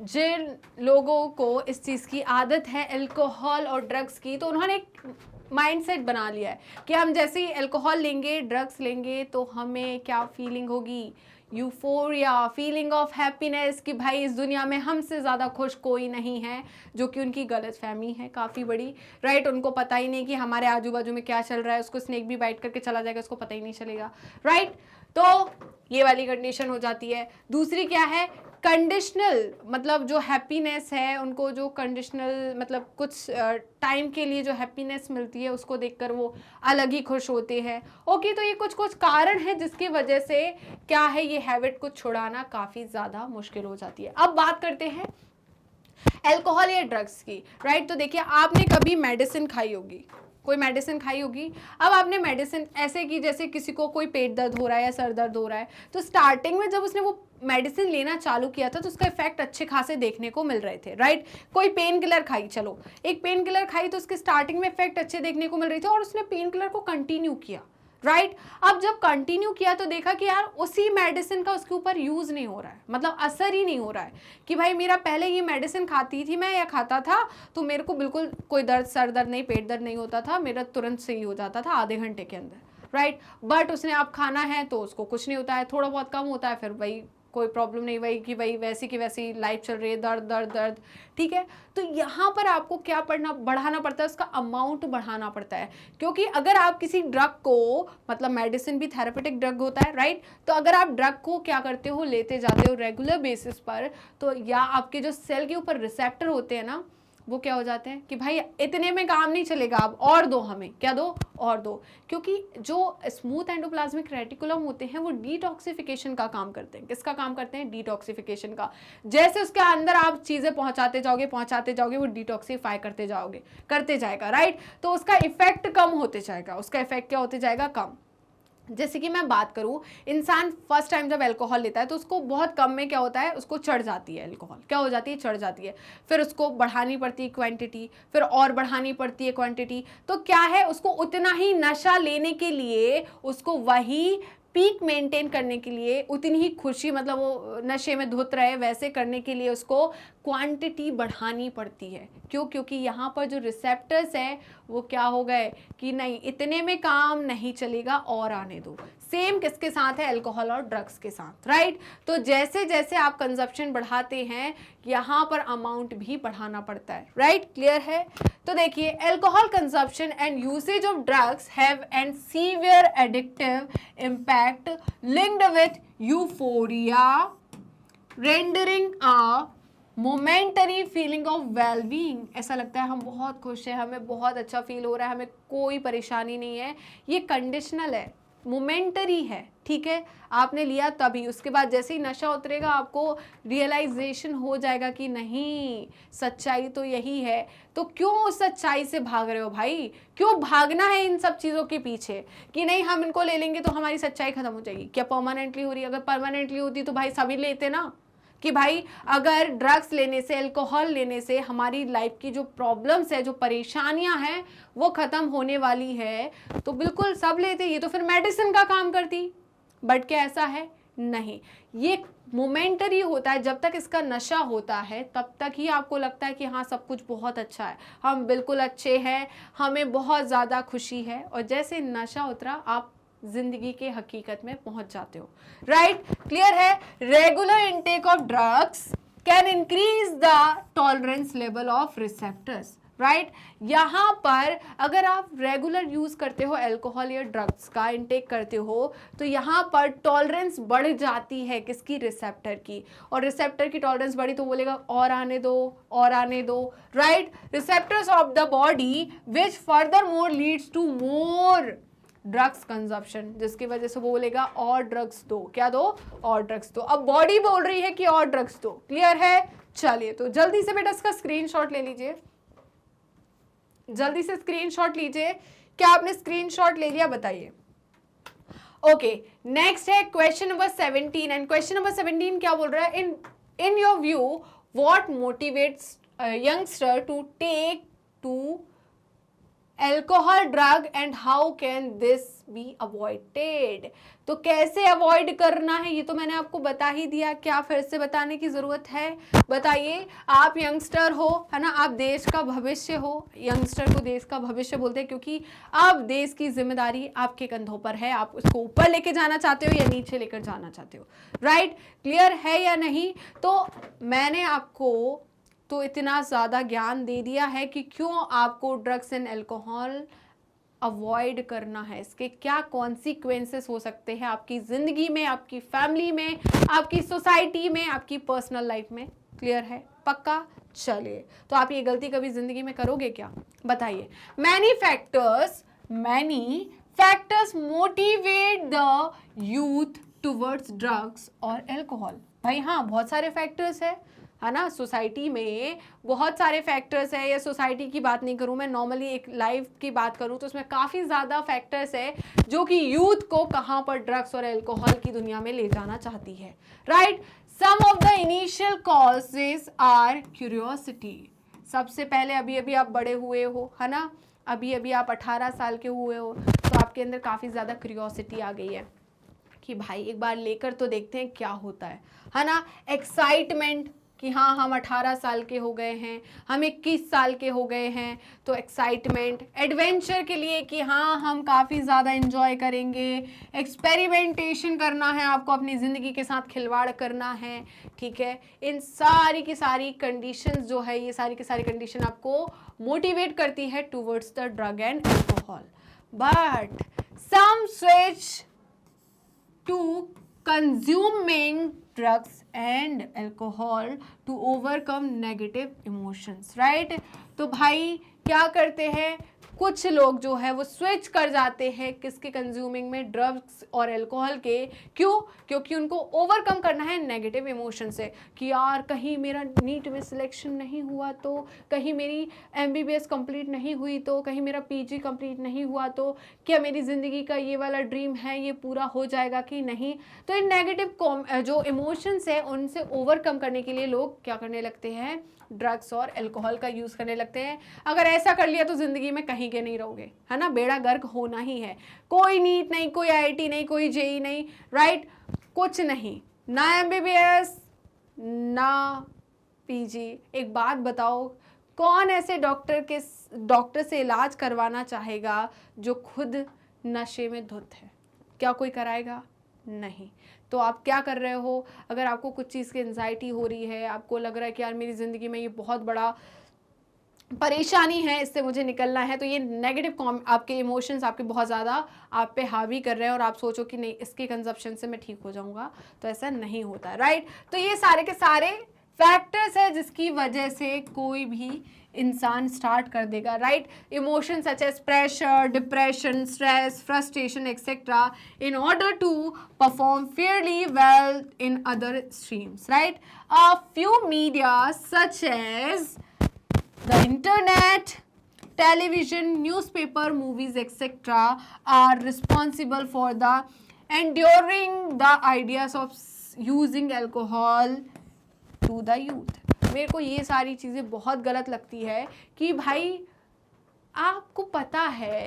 जिन लोगों को इस चीज़ की आदत है अल्कोहल और ड्रग्स की, तो उन्होंने एक माइंडसेट बना लिया है कि हम जैसे ही अल्कोहल लेंगे, ड्रग्स लेंगे, तो हमें क्या फीलिंग होगी, यूफोरिया, फीलिंग ऑफ हैप्पीनेस, कि भाई इस दुनिया में हमसे ज़्यादा खुश कोई नहीं है, जो कि उनकी गलत फहमी है काफ़ी बड़ी, राइट। उनको पता ही नहीं कि हमारे आजू बाजू में क्या चल रहा है, उसको स्नेक भी बाइट करके चला जाएगा, उसको पता ही नहीं चलेगा, राइट। तो ये वाली कंडीशन हो जाती है। दूसरी क्या है, कंडीशनल, मतलब जो हैप्पीनेस है उनको, जो कंडीशनल मतलब कुछ टाइम के लिए जो हैप्पीनेस मिलती है उसको देखकर वो अलग ही खुश होते हैं। ओके, तो ये कुछ कुछ कारण है जिसकी वजह से क्या है, ये हैबिट को छुड़ाना काफ़ी ज़्यादा मुश्किल हो जाती है। अब बात करते हैं अल्कोहल या ड्रग्स की, राइट। तो देखिए, आपने कभी मेडिसिन खाई होगी, कोई मेडिसिन खाई होगी। अब आपने मेडिसिन ऐसे की जैसे किसी को कोई पेट दर्द हो रहा है या सर दर्द हो रहा है, तो स्टार्टिंग में जब उसने वो मेडिसिन लेना चालू किया था तो उसका इफेक्ट अच्छे खासे देखने को मिल रहे थे, राइट। कोई पेन किलर खाई, चलो एक पेन किलर खाई तो उसके स्टार्टिंग में इफेक्ट अच्छे देखने को मिल रहे थे और उसने पेन किलर को कंटिन्यू किया, राइट। अब जब कंटिन्यू किया तो देखा कि यार उसी मेडिसिन का उसके ऊपर यूज नहीं हो रहा है, मतलब असर ही नहीं हो रहा है, कि भाई मेरा पहले ये मेडिसिन खाती थी मैं या खाता था तो मेरे को बिल्कुल कोई दर्द, सर दर्द नहीं, पेट दर्द नहीं होता था, मेरा तुरंत सही हो जाता था आधे घंटे के अंदर, राइट। बट उसने अब खाना है तो उसको कुछ नहीं होता है, थोड़ा बहुत कम होता है, फिर वही कोई प्रॉब्लम नहीं, वही कि भाई वैसी की वैसी लाइफ चल रही है, दर्द दर्द दर्द, ठीक है। तो यहाँ पर आपको क्या बढ़ाना पड़ता है, उसका अमाउंट बढ़ाना पड़ता है। क्योंकि अगर आप किसी ड्रग को, मतलब मेडिसिन भी थेरेपेटिक ड्रग होता है, राइट, तो अगर आप ड्रग को क्या करते हो, लेते जाते हो रेगुलर बेसिस पर, तो या आपके जो सेल के ऊपर रिसेप्टर होते हैं ना, वो क्या हो जाते हैं कि भाई इतने में काम नहीं चलेगा, अब और दो, हमें क्या दो, और दो। क्योंकि जो स्मूथ एंडोप्लाज्मिक रेटिकुलम होते हैं वो डिटॉक्सिफिकेशन का काम करते हैं। किसका काम करते हैं, डिटॉक्सिफिकेशन का। जैसे उसके अंदर आप चीज़ें पहुंचाते जाओगे वो डिटॉक्सिफाई करते जाएगा, राइट। तो उसका इफेक्ट कम होते जाएगा, उसका इफेक्ट क्या होते जाएगा, कम। जैसे कि मैं बात करूं, इंसान फर्स्ट टाइम जब अल्कोहल लेता है तो उसको बहुत कम में क्या होता है, उसको चढ़ जाती है अल्कोहल, क्या हो जाती है, चढ़ जाती है। फिर उसको बढ़ानी पड़ती है क्वांटिटी, फिर और बढ़ानी पड़ती है क्वांटिटी। तो क्या है, उसको उतना ही नशा लेने के लिए, उसको वही पीक मेंटेन करने के लिए, उतनी ही खुशी, मतलब वो नशे में धुत रहे वैसे करने के लिए उसको क्वांटिटी बढ़ानी पड़ती है। क्यों, क्योंकि यहाँ पर जो रिसेप्टर्स हैं वो क्या हो गए कि नहीं, इतने में काम नहीं चलेगा और आने दो। सेम किसके साथ है, अल्कोहल और ड्रग्स के साथ, राइट। तो जैसे जैसे आप कंजप्शन बढ़ाते हैं यहाँ पर अमाउंट भी बढ़ाना पड़ता है, राइट, क्लियर है। तो देखिए, alcohol consumption and usage of drugs have an severe addictive impact linked with euphoria, rendering a momentary feeling of wellbeing. ऐसा लगता है हम बहुत खुश हैं, हमें बहुत अच्छा फील हो रहा है, हमें कोई परेशानी नहीं है। ये कंडीशनल है, मोमेंटरी है, ठीक है। आपने लिया तभी, उसके बाद जैसे ही नशा उतरेगा आपको रियलाइजेशन हो जाएगा कि नहीं, सच्चाई तो यही है। तो क्यों उस सच्चाई से भाग रहे हो भाई, क्यों भागना है इन सब चीज़ों के पीछे कि नहीं हम इनको ले लेंगे तो हमारी सच्चाई खत्म हो जाएगी। क्या परमानेंटली हो रही है? अगर परमानेंटली होती तो भाई सभी लेते ना, कि भाई अगर ड्रग्स लेने से, अल्कोहल लेने से हमारी लाइफ की जो प्रॉब्लम्स है, जो परेशानियां हैं वो ख़त्म होने वाली है, तो बिल्कुल सब लेते, ये तो फिर मेडिसिन का काम करती। बट क्या ऐसा है? नहीं। ये मोमेंटरी होता है। जब तक इसका नशा होता है तब तक ही आपको लगता है कि हाँ सब कुछ बहुत अच्छा है, हम बिल्कुल अच्छे हैं, हमें बहुत ज़्यादा खुशी है, और जैसे नशा उतरा आप जिंदगी के हकीकत में पहुंच जाते हो। राइट, क्लियर है। Regular intake of drugs can increase the tolerance level of receptors. Right, यहाँ पर अगर आप रेगुलर यूज करते हो अल्कोहल या ड्रग्स का इंटेक करते हो तो यहाँ पर टॉलरेंस बढ़ जाती है किसकी, रिसेप्टर की, और रिसेप्टर की टॉलरेंस बढ़ी तो बोलेगा और आने दो और आने दो। Right, receptors of the body which further more leads to more drugs consumption, जिसकी वजह से वो बोलेगा और ड्रग्स दो, क्या दो, और ड्रग्स दो। अब बॉडी बोल रही है कि और ड्रग्स दो, क्लियर है। चलिए तो जल्दी से बेटा इसका स्क्रीनशॉट ले लीजिए, जल्दी से स्क्रीनशॉट लीजिए। क्या आपने स्क्रीनशॉट ले लिया, बताइए। ओके, नेक्स्ट है question number 17, and question number 17 क्या बोल रहा है, in your view what motivates youngster to take to alcohol drug and how can this be avoided. तो कैसे अवॉइड करना है ये तो मैंने आपको बता ही दिया, क्या फिर से बताने की जरूरत है, बताइए। आप यंगस्टर हो, है ना, आप देश का भविष्य हो, यंगस्टर को देश का भविष्य बोलते हैं क्योंकि अब देश की जिम्मेदारी आपके कंधों पर है, आप उसको ऊपर लेके जाना चाहते हो या नीचे लेकर जाना चाहते हो। राइट, क्लियर है या नहीं। तो मैंने आपको तो इतना ज़्यादा ज्ञान दे दिया है कि क्यों आपको ड्रग्स एंड अल्कोहल अवॉइड करना है, इसके क्या कॉन्सिक्वेंसेस हो सकते हैं आपकी ज़िंदगी में, आपकी फैमिली में, आपकी सोसाइटी में, आपकी पर्सनल लाइफ में। क्लियर है, पक्का। चलिए, तो आप ये गलती कभी ज़िंदगी में करोगे क्या, बताइए। Many factors motivate the youth towards drugs और अल्कोहल। भाई हाँ, बहुत सारे फैक्टर्स है ना, सोसाइटी में बहुत सारे फैक्टर्स है, या सोसाइटी की बात नहीं करूं मैं, नॉर्मली एक लाइफ की बात करूं तो उसमें काफ़ी ज़्यादा फैक्टर्स है जो कि यूथ को कहां पर ड्रग्स और अल्कोहल की दुनिया में ले जाना चाहती है। Right, some of the initial causes are curiosity. सबसे पहले अभी अभी आप बड़े हुए हो, है ना, अभी अभी आप 18 साल के हुए हो, तो आपके अंदर काफ़ी ज़्यादा क्यूरियोसिटी आ गई है कि भाई एक बार लेकर तो देखते हैं क्या होता है ना। एक्साइटमेंट कि हाँ हम 18 साल के हो गए हैं, हम 21 साल के हो गए हैं, तो एक्साइटमेंट। एडवेंचर के लिए कि हाँ हम काफ़ी ज़्यादा एंजॉय करेंगे, एक्सपेरिमेंटेशन करना है, आपको अपनी ज़िंदगी के साथ खिलवाड़ करना है, ठीक है। इन सारी की सारी कंडीशंस जो है, ये सारी की सारी कंडीशन आपको मोटिवेट करती है towards the drug and alcohol. But some switch to consuming drugs and alcohol to overcome negative emotions, right? तो भाई क्या करते हैं, कुछ लोग जो है वो स्विच कर जाते हैं किसके कंज्यूमिंग में, ड्रग्स और अल्कोहल के। क्यों, क्योंकि उनको ओवरकम करना है नेगेटिव इमोशन से कि यार कहीं मेरा नीट में सिलेक्शन नहीं हुआ तो, कहीं मेरी MBBS कंप्लीट नहीं हुई तो, कहीं मेरा PG कंप्लीट नहीं हुआ तो, क्या मेरी ज़िंदगी का ये वाला ड्रीम है ये पूरा हो जाएगा कि नहीं। तो इन नेगेटिव जो इमोशंस है उनसे ओवरकम करने के लिए लोग क्या करने लगते हैं, ड्रग्स और अल्कोहल का यूज़ करने लगते हैं। अगर ऐसा कर लिया तो ज़िंदगी में कहीं के नहीं रहोगे, है ना, बेड़ा गर्क होना ही है। कोई नीट नहीं, कोई IIT नहीं, कोई JEE नहीं, राइट, कुछ नहीं, ना MBBS ना PG। एक बात बताओ, कौन ऐसे डॉक्टर से इलाज करवाना चाहेगा जो खुद नशे में धुत है, क्या कोई कराएगा, नहीं। तो आप क्या कर रहे हो, अगर आपको कुछ चीज़ की एंजाइटी हो रही है, आपको लग रहा है कि यार मेरी ज़िंदगी में ये बहुत बड़ा परेशानी है, इससे मुझे निकलना है, तो ये नेगेटिव आपके इमोशंस आपके बहुत ज़्यादा आप पे हावी कर रहे हैं और आप सोचो कि नहीं इसके कंजप्शन से मैं ठीक हो जाऊंगा, तो ऐसा नहीं होता है। राइट, तो ये सारे के सारे फैक्टर्स है जिसकी वजह से कोई भी इंसान स्टार्ट कर देगा। Right, emotion such as pressure, depression, stress, frustration etcetera in order to perform fairly well in other streams. Right, a few media such as the internet, television, newspaper, movies, etc. are responsible for the enduring the ideas of using alcohol to the youth. मेरे को ये सारी चीज़ें बहुत गलत लगती है कि भाई आपको पता है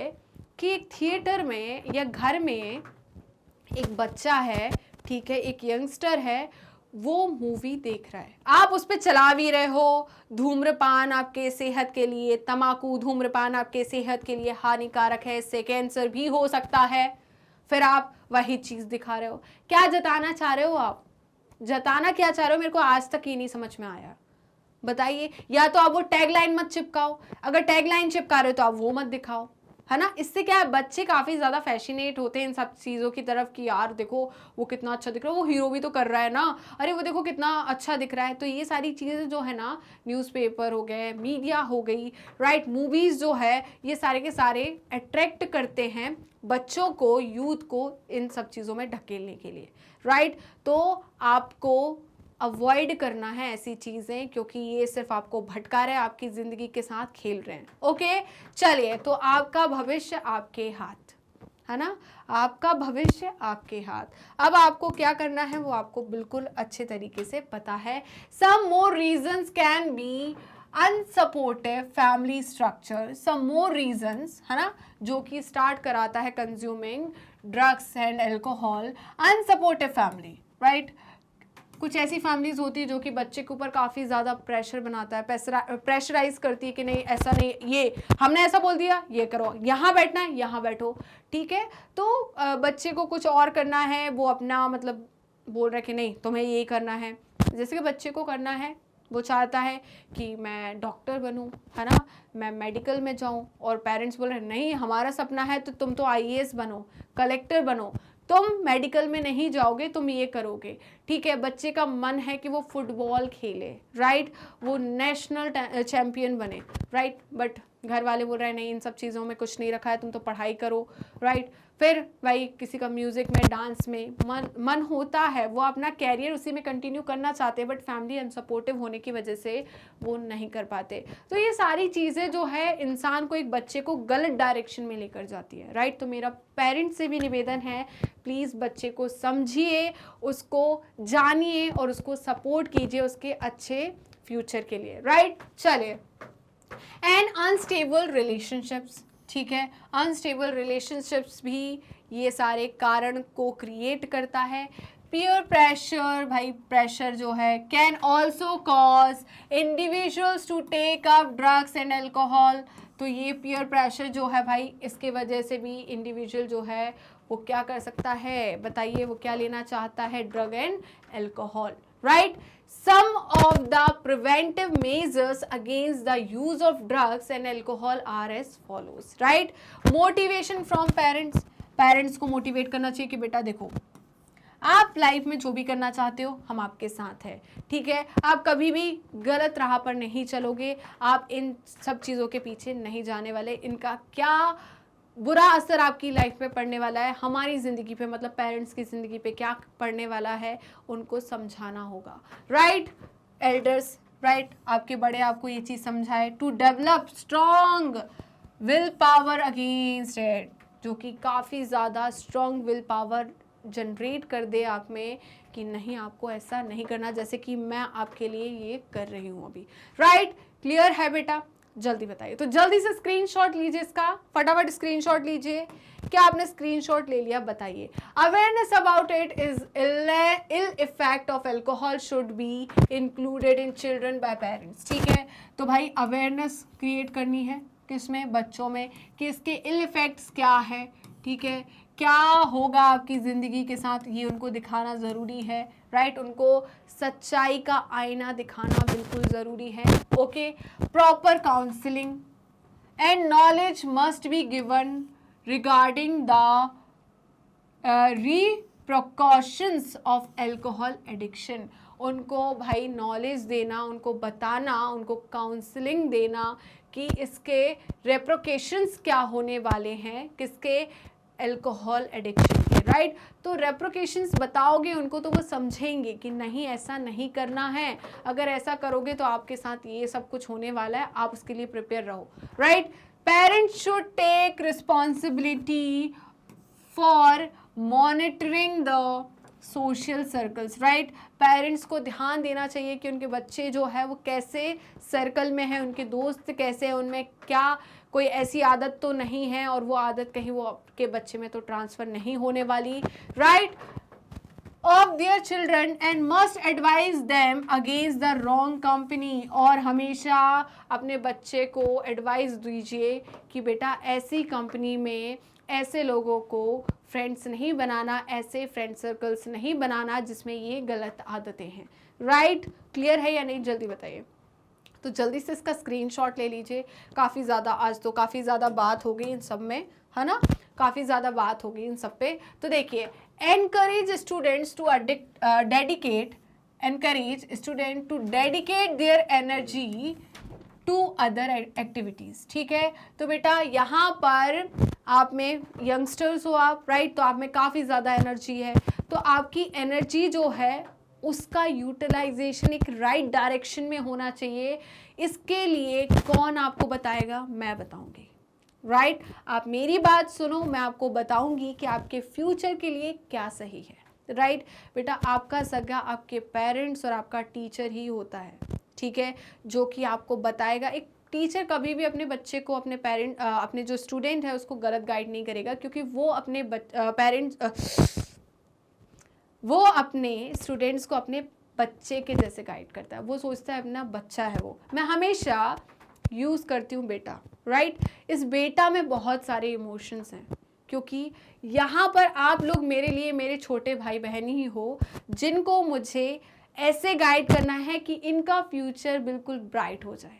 कि एक थिएटर में या घर में एक बच्चा है, ठीक है, एक यंगस्टर है, वो मूवी देख रहा है, आप उस पर चला भी रहे हो, धूम्रपान आपके सेहत के लिए, तम्बाकू धूम्रपान आपके सेहत के लिए हानिकारक है, इससे कैंसर भी हो सकता है, फिर आप वही चीज दिखा रहे हो। क्या जताना चाह रहे हो आप? जताना क्या चाह रहे हो, मेरे को आज तक ये नहीं समझ में आया। बताइए, या तो आप वो टैगलाइन मत चिपकाओ, अगर टैगलाइन चिपका रहे हो तो आप वो मत दिखाओ, है ना। इससे क्या है, बच्चे काफी ज्यादा फैसिनेट होते हैं इन सब चीजों की तरफ कि यार देखो वो कितना अच्छा दिख रहा है, वो हीरो भी तो कर रहा है ना, अरे वो देखो कितना अच्छा दिख रहा है। तो ये सारी चीजें जो है ना, न्यूज़पेपर हो गए, मीडिया हो गई, राइट, मूवीज जो है, ये सारे के सारे अट्रैक्ट करते हैं बच्चों को, यूथ को इन सब चीजों में ढकेलने के लिए, राइट। तो आपको अवॉइड करना है ऐसी चीज़ें, क्योंकि ये सिर्फ आपको भटका रहे हैं, आपकी ज़िंदगी के साथ खेल रहे हैं। ओके, चलिए, तो आपका भविष्य आपके हाथ, है ना, आपका भविष्य आपके हाथ। अब आपको क्या करना है वो आपको बिल्कुल अच्छे तरीके से पता है। Some more reasons can be unsupportive family structure, some more reasons, है ना, जो कि स्टार्ट कराता है consuming drugs and alcohol. Unsupportive family, right, कुछ ऐसी फैमिलीज होती है जो कि बच्चे के ऊपर काफ़ी ज़्यादा प्रेशर बनाता है, प्रेशराइज करती है कि नहीं ऐसा नहीं, ये हमने ऐसा बोल दिया, ये करो, यहाँ बैठना है यहाँ बैठो, ठीक है। तो बच्चे को कुछ और करना है, वो अपना मतलब बोल रहा है कि नहीं तुम्हें ये करना है। जैसे कि बच्चे को करना है, वो चाहता है कि मैं डॉक्टर बनूं, है ना, मैं मेडिकल में जाऊं, और पेरेंट्स बोल रहे हैं नहीं हमारा सपना है तो तुम तो आईएएस बनो, कलेक्टर बनो, तुम मेडिकल में नहीं जाओगे, तुम ये करोगे, ठीक है। बच्चे का मन है कि वो फुटबॉल खेले, राइट, वो नेशनल चैंपियन बने, राइट, बट घर वाले बोल रहे हैं नहीं इन सब चीज़ों में कुछ नहीं रखा है, तुम तो पढ़ाई करो, राइट। फिर भाई किसी का म्यूज़िक में, डांस में मन होता है, वो अपना कैरियर उसी में कंटिन्यू करना चाहते हैं, बट फैमिली अनसपोर्टिव होने की वजह से वो नहीं कर पाते। तो ये सारी चीज़ें जो है इंसान को, एक बच्चे को गलत डायरेक्शन में लेकर जाती है, राइट। तो मेरा पेरेंट्स से भी निवेदन है, प्लीज़ बच्चे को समझिए, उसको जानिए और उसको सपोर्ट कीजिए उसके अच्छे फ्यूचर के लिए, राइट। चलिए, एंड अनस्टेबल रिलेशनशिप्स, ठीक है, अनस्टेबल रिलेशनशिप्स भी ये सारे कारण को क्रिएट करता है। पीयर प्रेशर, भाई प्रेशर जो है can also cause individuals to take up drugs and alcohol. तो ये पीयर प्रेशर जो है भाई, इसके वजह से भी इंडिविजुअल जो है वो क्या कर सकता है, बताइए, वो क्या लेना चाहता है, drug and alcohol, right. Some of the preventive measures against the use of drugs and alcohol are as follows, right? Motivation from parents, parents को मोटिवेट करना चाहिए कि बेटा देखो आप लाइफ में जो भी करना चाहते हो हम आपके साथ हैं, ठीक है, आप कभी भी गलत राह पर नहीं चलोगे, आप इन सब चीज़ों के पीछे नहीं जाने वाले, इनका क्या बुरा असर आपकी लाइफ पे पड़ने वाला है, हमारी ज़िंदगी पे, मतलब पेरेंट्स की ज़िंदगी पे क्या पड़ने वाला है, उनको समझाना होगा, राइट। एल्डर्स, राइट, आपके बड़े आपको ये चीज़ समझाए, to develop strong will power against it, जो कि काफ़ी ज़्यादा स्ट्रॉन्ग विल पावर जनरेट कर दे आप में कि नहीं आपको ऐसा नहीं करना, जैसे कि मैं आपके लिए ये कर रही हूँ अभी, राइट। क्लियर है बेटा? जल्दी बताइए, तो जल्दी से स्क्रीनशॉट लीजिए, इसका फटाफट स्क्रीनशॉट लीजिए। क्या आपने स्क्रीनशॉट ले लिया? बताइए। Awareness about it is ill effect of alcohol should be included in children by parents, ठीक है। तो भाई अवेयरनेस क्रिएट करनी है किसमें, बच्चों में, कि इसके इल इफेक्ट्स क्या है, ठीक है, क्या होगा आपकी ज़िंदगी के साथ, ये उनको दिखाना ज़रूरी है, राइट। उनको सच्चाई का आईना दिखाना बिल्कुल ज़रूरी है, okay. Proper counselling and knowledge must be given regarding the repercussions of alcohol addiction. उनको भाई नॉलेज देना, उनको बताना, उनको काउंसलिंग देना कि इसके रेप्रिकॉशंस क्या होने वाले हैं, किसके, एल्कोहल एडिक्शन के, राइट। तो रेप्रिकॉशंस बताओगे उनको तो वो समझेंगे कि नहीं ऐसा नहीं करना है, अगर ऐसा करोगे तो आपके साथ ये सब कुछ होने वाला है, आप उसके लिए प्रिपेयर रहो, right. Parents should take responsibility for monitoring the social circles, right. Parents को ध्यान देना चाहिए कि उनके बच्चे जो है वो कैसे सर्कल में है, उनके दोस्त कैसे हैं, उनमें क्या कोई ऐसी आदत तो नहीं है और वो आदत कहीं वो आपके बच्चे में तो ट्रांसफ़र नहीं होने वाली, right. Of their children and must advise them against the wrong company. और हमेशा अपने बच्चे को एडवाइस दीजिए कि बेटा ऐसी कंपनी में ऐसे लोगों को फ्रेंड्स नहीं बनाना, ऐसे फ्रेंड सर्कल्स नहीं बनाना जिसमें ये गलत आदतें हैं। राइट, क्लियर है या नहीं, जल्दी बताइए। तो जल्दी से इसका स्क्रीनशॉट ले लीजिए। काफ़ी ज़्यादा आज तो काफ़ी ज़्यादा बात हो गई इन सब में, है ना, काफ़ी ज़्यादा बात हो गई इन सब पे। तो देखिए, encourage students to dedicate their energy to other activities. ठीक है, तो बेटा यहाँ पर आप में यंगस्टर्स हो आप, राइट, तो आप में काफ़ी ज़्यादा एनर्जी है, तो आपकी एनर्जी जो है उसका यूटिलाइजेशन एक राइट डायरेक्शन में होना चाहिए। इसके लिए कौन आपको बताएगा? मैं बताऊंगी। राइट, आप मेरी बात सुनो, मैं आपको बताऊंगी कि आपके फ्यूचर के लिए क्या सही है। राइट बेटा, आपका सगा आपके पेरेंट्स और आपका टीचर ही होता है, ठीक है, जो कि आपको बताएगा। एक टीचर कभी भी अपने बच्चे को, अपने जो स्टूडेंट है उसको गलत गाइड नहीं करेगा, क्योंकि वो अपने वो अपने स्टूडेंट्स को अपने बच्चे के जैसे गाइड करता है। वो सोचता है अपना बच्चा है वो। मैं हमेशा यूज़ करती हूँ बेटा। राइट, इस बेटा में बहुत सारे इमोशंस हैं, क्योंकि यहाँ पर आप लोग मेरे लिए मेरे छोटे भाई बहन ही हो, जिनको मुझे ऐसे गाइड करना है कि इनका फ्यूचर बिल्कुल ब्राइट हो जाए।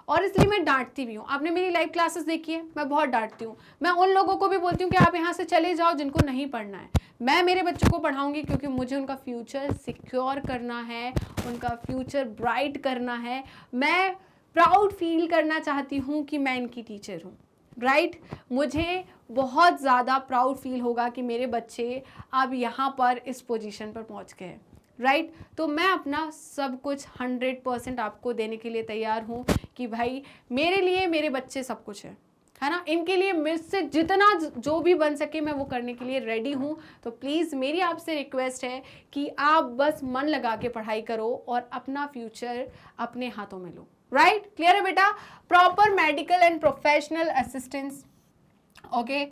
और इसलिए मैं डांटती भी हूँ। आपने मेरी लाइव क्लासेस देखी है, मैं बहुत डांटती हूँ। मैं उन लोगों को भी बोलती हूँ कि आप यहाँ से चले जाओ जिनको नहीं पढ़ना है। मैं मेरे बच्चों को पढ़ाऊंगी क्योंकि मुझे उनका फ्यूचर सिक्योर करना है, उनका फ्यूचर ब्राइट करना है। मैं प्राउड फील करना चाहती हूँ कि मैं इनकी टीचर हूँ। राइट, मुझे बहुत ज़्यादा प्राउड फील होगा कि मेरे बच्चे अब यहाँ पर इस पोजीशन पर पहुँच गए। राइट, तो मैं अपना सब कुछ 100% आपको देने के लिए तैयार हूँ कि भाई मेरे लिए मेरे बच्चे सब कुछ है ना। इनके लिए मुझसे जितना जो भी बन सके मैं वो करने के लिए रेडी हूँ। तो प्लीज़ मेरी आपसे रिक्वेस्ट है कि आप बस मन लगा के पढ़ाई करो और अपना फ्यूचर अपने हाथों में लो। राइट, क्लियर है बेटा। Proper medical and professional assistance, okay,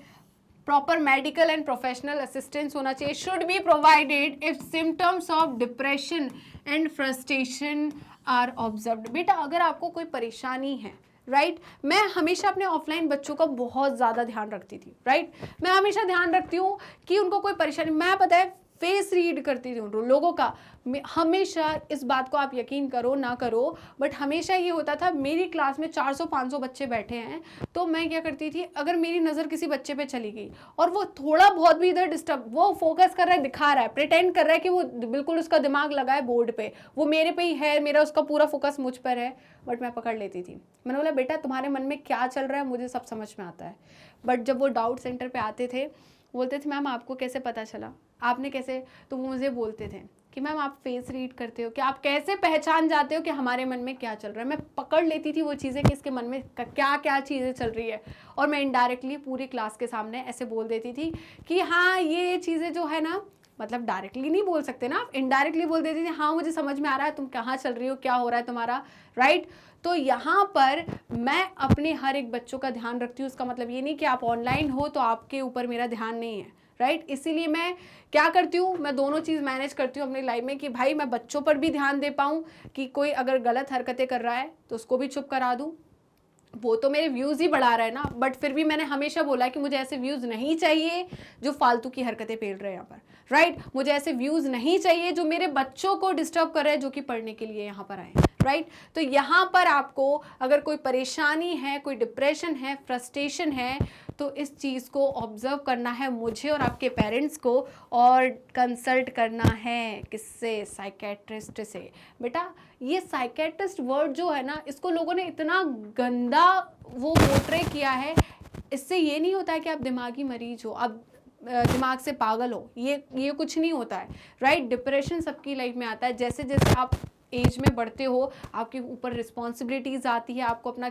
proper medical and professional assistance होना चाहिए। Should be provided if symptoms of depression and frustration are observed. बेटा अगर आपको कोई परेशानी है, राइट, मैं हमेशा अपने ऑफलाइन बच्चों का बहुत ज़्यादा ध्यान रखती थी। राइट, मैं हमेशा ध्यान रखती हूँ कि उनको कोई परेशानी, मैं पता है फेस रीड करती थी उन लोगों का। हमेशा इस बात को आप यकीन करो ना करो, बट हमेशा ये होता था, मेरी क्लास में 400-500 बच्चे बैठे हैं, तो मैं क्या करती थी, अगर मेरी नज़र किसी बच्चे पे चली गई और वो थोड़ा बहुत भी इधर डिस्टर्ब, वो फोकस कर रहा है, दिखा रहा है, प्रिटेंड कर रहा है कि वो बिल्कुल उसका दिमाग लगा है बोर्ड पे, वो मेरे पे ही है, मेरा उसका पूरा फोकस मुझ पर है, बट मैं पकड़ लेती थी। मैंने बोला बेटा तुम्हारे मन में क्या चल रहा है मुझे सब समझ में आता है। बट जब वो डाउट सेंटर पे आते थे, बोलते थे मैम आपको कैसे पता चला, आपने कैसे, तो वो मुझे बोलते थे कि मैम आप फेस रीड करते हो, कि आप कैसे पहचान जाते हो कि हमारे मन में क्या चल रहा है। मैं पकड़ लेती थी वो चीज़ें कि इसके मन में क्या क्या चीज़ें चल रही है, और मैं इनडायरेक्टली पूरी क्लास के सामने ऐसे बोल देती थी कि हाँ ये चीज़ें जो है ना, मतलब डायरेक्टली नहीं बोल सकते ना, आप इनडायरेक्टली बोल देती थी, हाँ मुझे समझ में आ रहा है तुम कहाँ चल रही हो, क्या हो रहा है तुम्हारा। राइट, तो यहाँ पर मैं अपने हर एक बच्चों का ध्यान रखती हूँ। उसका मतलब ये नहीं कि आप ऑनलाइन हो तो आपके ऊपर मेरा ध्यान नहीं है। राइट, इसीलिए मैं क्या करती हूँ, मैं दोनों चीज़ मैनेज करती हूँ अपनी लाइफ में, कि भाई मैं बच्चों पर भी ध्यान दे पाऊँ, कि कोई अगर गलत हरकतें कर रहा है तो उसको भी चुप करा दूँ। वो तो मेरे व्यूज़ ही बढ़ा रहा है ना, बट फिर भी मैंने हमेशा बोला कि मुझे ऐसे व्यूज़ नहीं चाहिए जो फालतू की हरकतें पेल रहे हैं यहाँ पर। राइट, मुझे ऐसे व्यूज़ नहीं चाहिए जो मेरे बच्चों को डिस्टर्ब कर रहे हैं, जो कि पढ़ने के लिए यहाँ पर आए। राइट, तो यहाँ पर आपको अगर कोई परेशानी है, कोई डिप्रेशन है, फ्रस्ट्रेशन है, तो इस चीज़ को ऑब्जर्व करना है मुझे और आपके पेरेंट्स को, और कंसल्ट करना है किससे, साइकेट्रिस्ट से। बेटा ये साइकेट्रिस्ट वर्ड जो है ना, इसको लोगों ने इतना गंदा वो पोर्ट्रे किया है। इससे ये नहीं होता है कि आप दिमागी मरीज हो, आप दिमाग से पागल हो, ये कुछ नहीं होता है। राइट, डिप्रेशन सबकी लाइफ में आता है। जैसे जैसे आप एज में बढ़ते हो, आपके ऊपर रिस्पॉन्सिबिलिटीज़ आती है, आपको अपना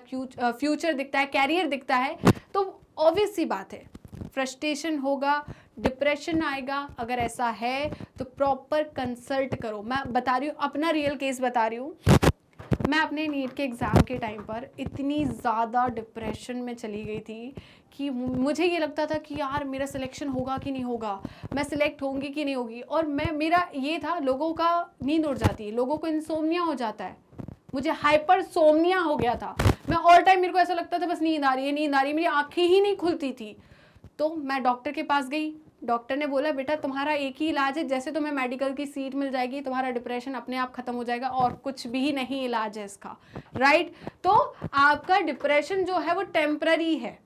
फ्यूचर दिखता है, कैरियर दिखता है, तो ऑब्वियस सी बात है फ्रस्ट्रेशन होगा, डिप्रेशन आएगा। अगर ऐसा है तो प्रॉपर कंसल्ट करो। मैं बता रही हूँ, अपना रियल केस बता रही हूँ। मैं अपने नीट के एग्ज़ाम के टाइम पर इतनी ज़्यादा डिप्रेशन में चली गई थी कि मुझे ये लगता था कि यार मेरा सिलेक्शन होगा कि नहीं होगा, मैं सिलेक्ट होंगी कि नहीं होगी। और मेरा ये था, लोगों का नींद उड़ जाती है, लोगों को इंसोम्निया हो जाता है, मुझे हाइपरसोम्निया हो गया था। मैं ऑल टाइम, मेरे को ऐसा लगता था बस नींद आ रही है, नींद आ रही है, मेरी आंखें ही नहीं खुलती थी। तो मैं डॉक्टर के पास गई, डॉक्टर ने बोला बेटा तुम्हारा एक ही इलाज है, जैसे तुम्हें मेडिकल की सीट मिल जाएगी तुम्हारा डिप्रेशन अपने आप खत्म हो जाएगा, और कुछ भी नहीं इलाज है इसका, राइट। तो आपका डिप्रेशन जो है वो टेम्पररी है।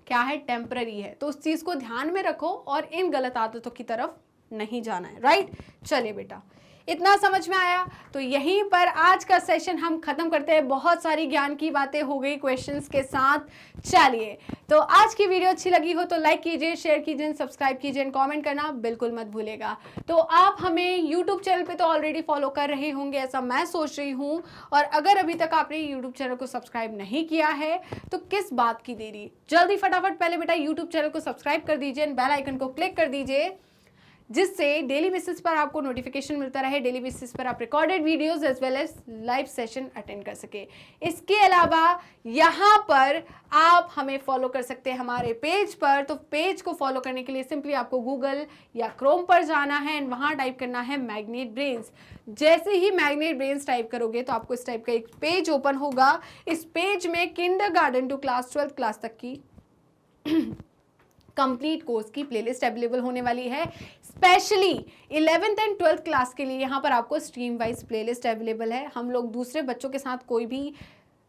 क्या है? टेम्पररी है। तो उस चीज को ध्यान में रखो और इन गलत आदतों की तरफ नहीं जाना है, राइट। चलिए बेटा, इतना समझ में आया तो यहीं पर आज का सेशन हम खत्म करते हैं। बहुत सारी ज्ञान की बातें हो गई क्वेश्चंस के साथ। चलिए, तो आज की वीडियो अच्छी लगी हो तो लाइक कीजिए, शेयर कीजिए, सब्सक्राइब कीजिए, कमेंट करना बिल्कुल मत भूलेगा। तो आप हमें यूट्यूब चैनल पे तो ऑलरेडी फॉलो कर रहे होंगे, ऐसा मैं सोच रही हूँ। और अगर अभी तक आपने यूट्यूब चैनल को सब्सक्राइब नहीं किया है तो किस बात की देरी, जल्दी फटाफट पहले बेटा यूट्यूब चैनल को सब्सक्राइब कर दीजिए, बेल आइकन को क्लिक कर दीजिए, जिससे डेली बेसिस पर आपको नोटिफिकेशन मिलता रहे, डेली बेसिस पर आप recorded videos as well as live session attend कर सके। इसके अलावा यहाँ पर आप हमें फॉलो कर सकते हैं हमारे पेज पर। तो पेज को फॉलो करने के लिए सिंपली आपको गूगल या क्रोम पर जाना है एंड वहाँ टाइप करना है मैग्नेट ब्रेन्स। जैसे ही मैग्नेट ब्रेन्स टाइप करोगे तो आपको इस टाइप का एक पेज ओपन होगा। इस पेज में kindergarten to class 12th class तक की कंप्लीट कोर्स की प्लेलिस्ट अवेलेबल होने वाली है। Specially 11th and 12th class के लिए यहाँ पर आपको स्ट्रीम वाइज प्लेलिस्ट अवेलेबल है। हम लोग दूसरे बच्चों के साथ कोई भी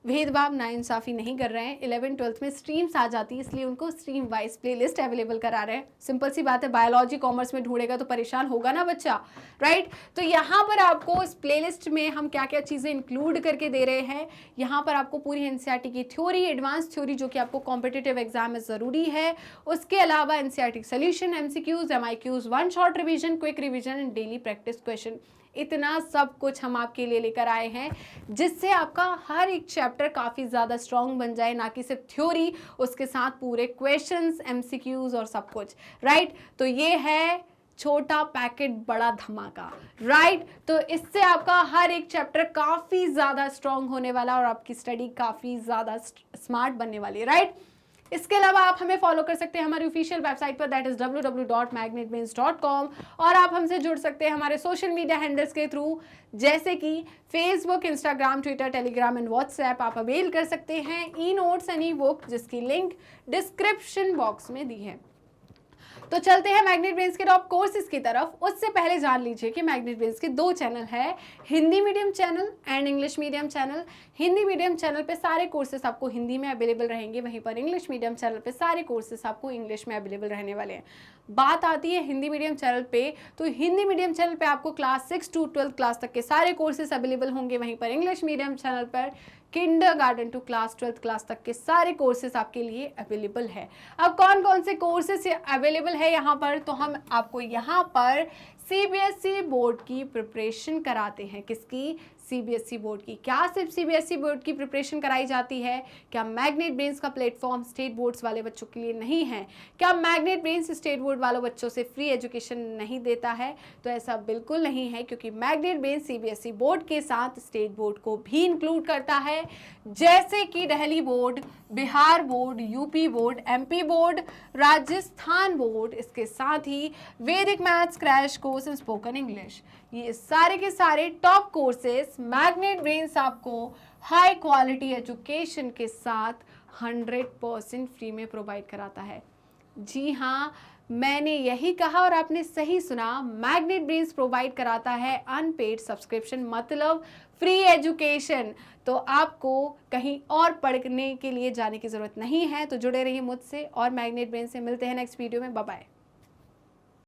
भेदभाव नाइंसाफ़ी नहीं कर रहे हैं। 11th 12th में स्ट्रीम्स आ जाती है, इसलिए उनको स्ट्रीम वाइज प्लेलिस्ट अवेलेबल करा रहे हैं। सिंपल सी बात है, बायोलॉजी कॉमर्स में ढूंढेगा तो परेशान होगा ना बच्चा, राइट। तो यहाँ पर आपको इस प्लेलिस्ट में हम क्या क्या चीज़ें इंक्लूड करके दे रहे हैं। यहाँ पर आपको पूरी एनसीईआरटी की थ्योरी, एडवांस थ्योरी जो कि आपको कॉम्पिटिटिव एग्जाम में ज़रूरी है, उसके अलावा NCERT solution, MCQs, MIQs, one shot revision, quick revision and daily practice question, इतना सब कुछ हम आपके लिए लेकर आए हैं, जिससे आपका हर एक चैप्टर काफ़ी ज़्यादा स्ट्रॉन्ग बन जाए, ना कि सिर्फ थ्योरी, उसके साथ पूरे क्वेश्चंस, एमसीक्यूज और सब कुछ, राइट। तो ये है छोटा पैकेट बड़ा धमाका, राइट। तो इससे आपका हर एक चैप्टर काफ़ी ज़्यादा स्ट्रॉन्ग होने वाला और आपकी स्टडी काफ़ी ज़्यादा स्मार्ट बनने वाली है, राइट। इसके अलावा आप हमें फॉलो कर सकते हैं हमारी ऑफिशियल वेबसाइट पर, दैट इज www.magnetbrains.com। और आप हमसे जुड़ सकते हैं हमारे सोशल मीडिया हैंडल्स के थ्रू, जैसे कि Facebook, Instagram, Twitter, Telegram and WhatsApp. आप अवेल कर सकते हैं e notes and E book, जिसकी लिंक डिस्क्रिप्शन बॉक्स में दी है। तो चलते हैं मैग्नेट ब्रेन्स के टॉप कोर्सेज की तरफ। उससे पहले जान लीजिए कि मैग्नेट ब्रेन्स के दो चैनल है, Hindi medium channel and English medium channel. Hindi medium channel पे सारे कोर्सेज आपको हिंदी में अवेलेबल रहेंगे, वहीं पर इंग्लिश मीडियम चैनल पे सारे कोर्सेज आपको इंग्लिश में अवेलेबल रहने वाले हैं। बात आती है हिंदी मीडियम चैनल पे, तो हिंदी मीडियम चैनल पे आपको क्लास 6 to 12th क्लास तक के सारे कोर्सेज अवेलेबल होंगे, वहीं पर इंग्लिश मीडियम चैनल पर kindergarten to class 12th class तक के सारे कोर्सेज आपके लिए अवेलेबल है। अब कौन कौन से कोर्सेज अवेलेबल है यहाँ पर, तो हम आपको यहाँ पर सीबीएसई बोर्ड की प्रिपरेशन कराते हैं। किसकी? सीबीएसई बोर्ड की। क्या सिर्फ सीबीएसई बोर्ड की प्रिपरेशन कराई जाती है? क्या मैग्नेट ब्रेन्स का प्लेटफॉर्म स्टेट बोर्ड्स वाले बच्चों के लिए नहीं है? क्या मैग्नेट ब्रेन्स स्टेट बोर्ड वालों बच्चों से फ्री एजुकेशन नहीं देता है? तो ऐसा बिल्कुल नहीं है, क्योंकि मैग्नेट ब्रेन्स सीबीएसई बोर्ड के साथ स्टेट बोर्ड को भी इंक्लूड करता है, जैसे कि Delhi board, Bihar board, UP board, MP board, Rajasthan board, इसके साथ ही वैदिक maths, crash course and spoken English. ये सारे के सारे टॉप कोर्सेस मैग्नेट ब्रेन्स आपको हाई क्वालिटी एजुकेशन के साथ 100% फ्री में प्रोवाइड कराता है। जी हाँ, मैंने यही कहा और आपने सही सुना, मैग्नेट ब्रेन्स प्रोवाइड कराता है अनपेड सब्सक्रिप्शन, मतलब फ्री एजुकेशन। तो आपको कहीं और पढ़ने के लिए जाने की ज़रूरत नहीं है। तो जुड़े रहिए मुझसे और मैग्नेट ब्रेन्स से। मिलते हैं नेक्स्ट वीडियो में। Bye bye.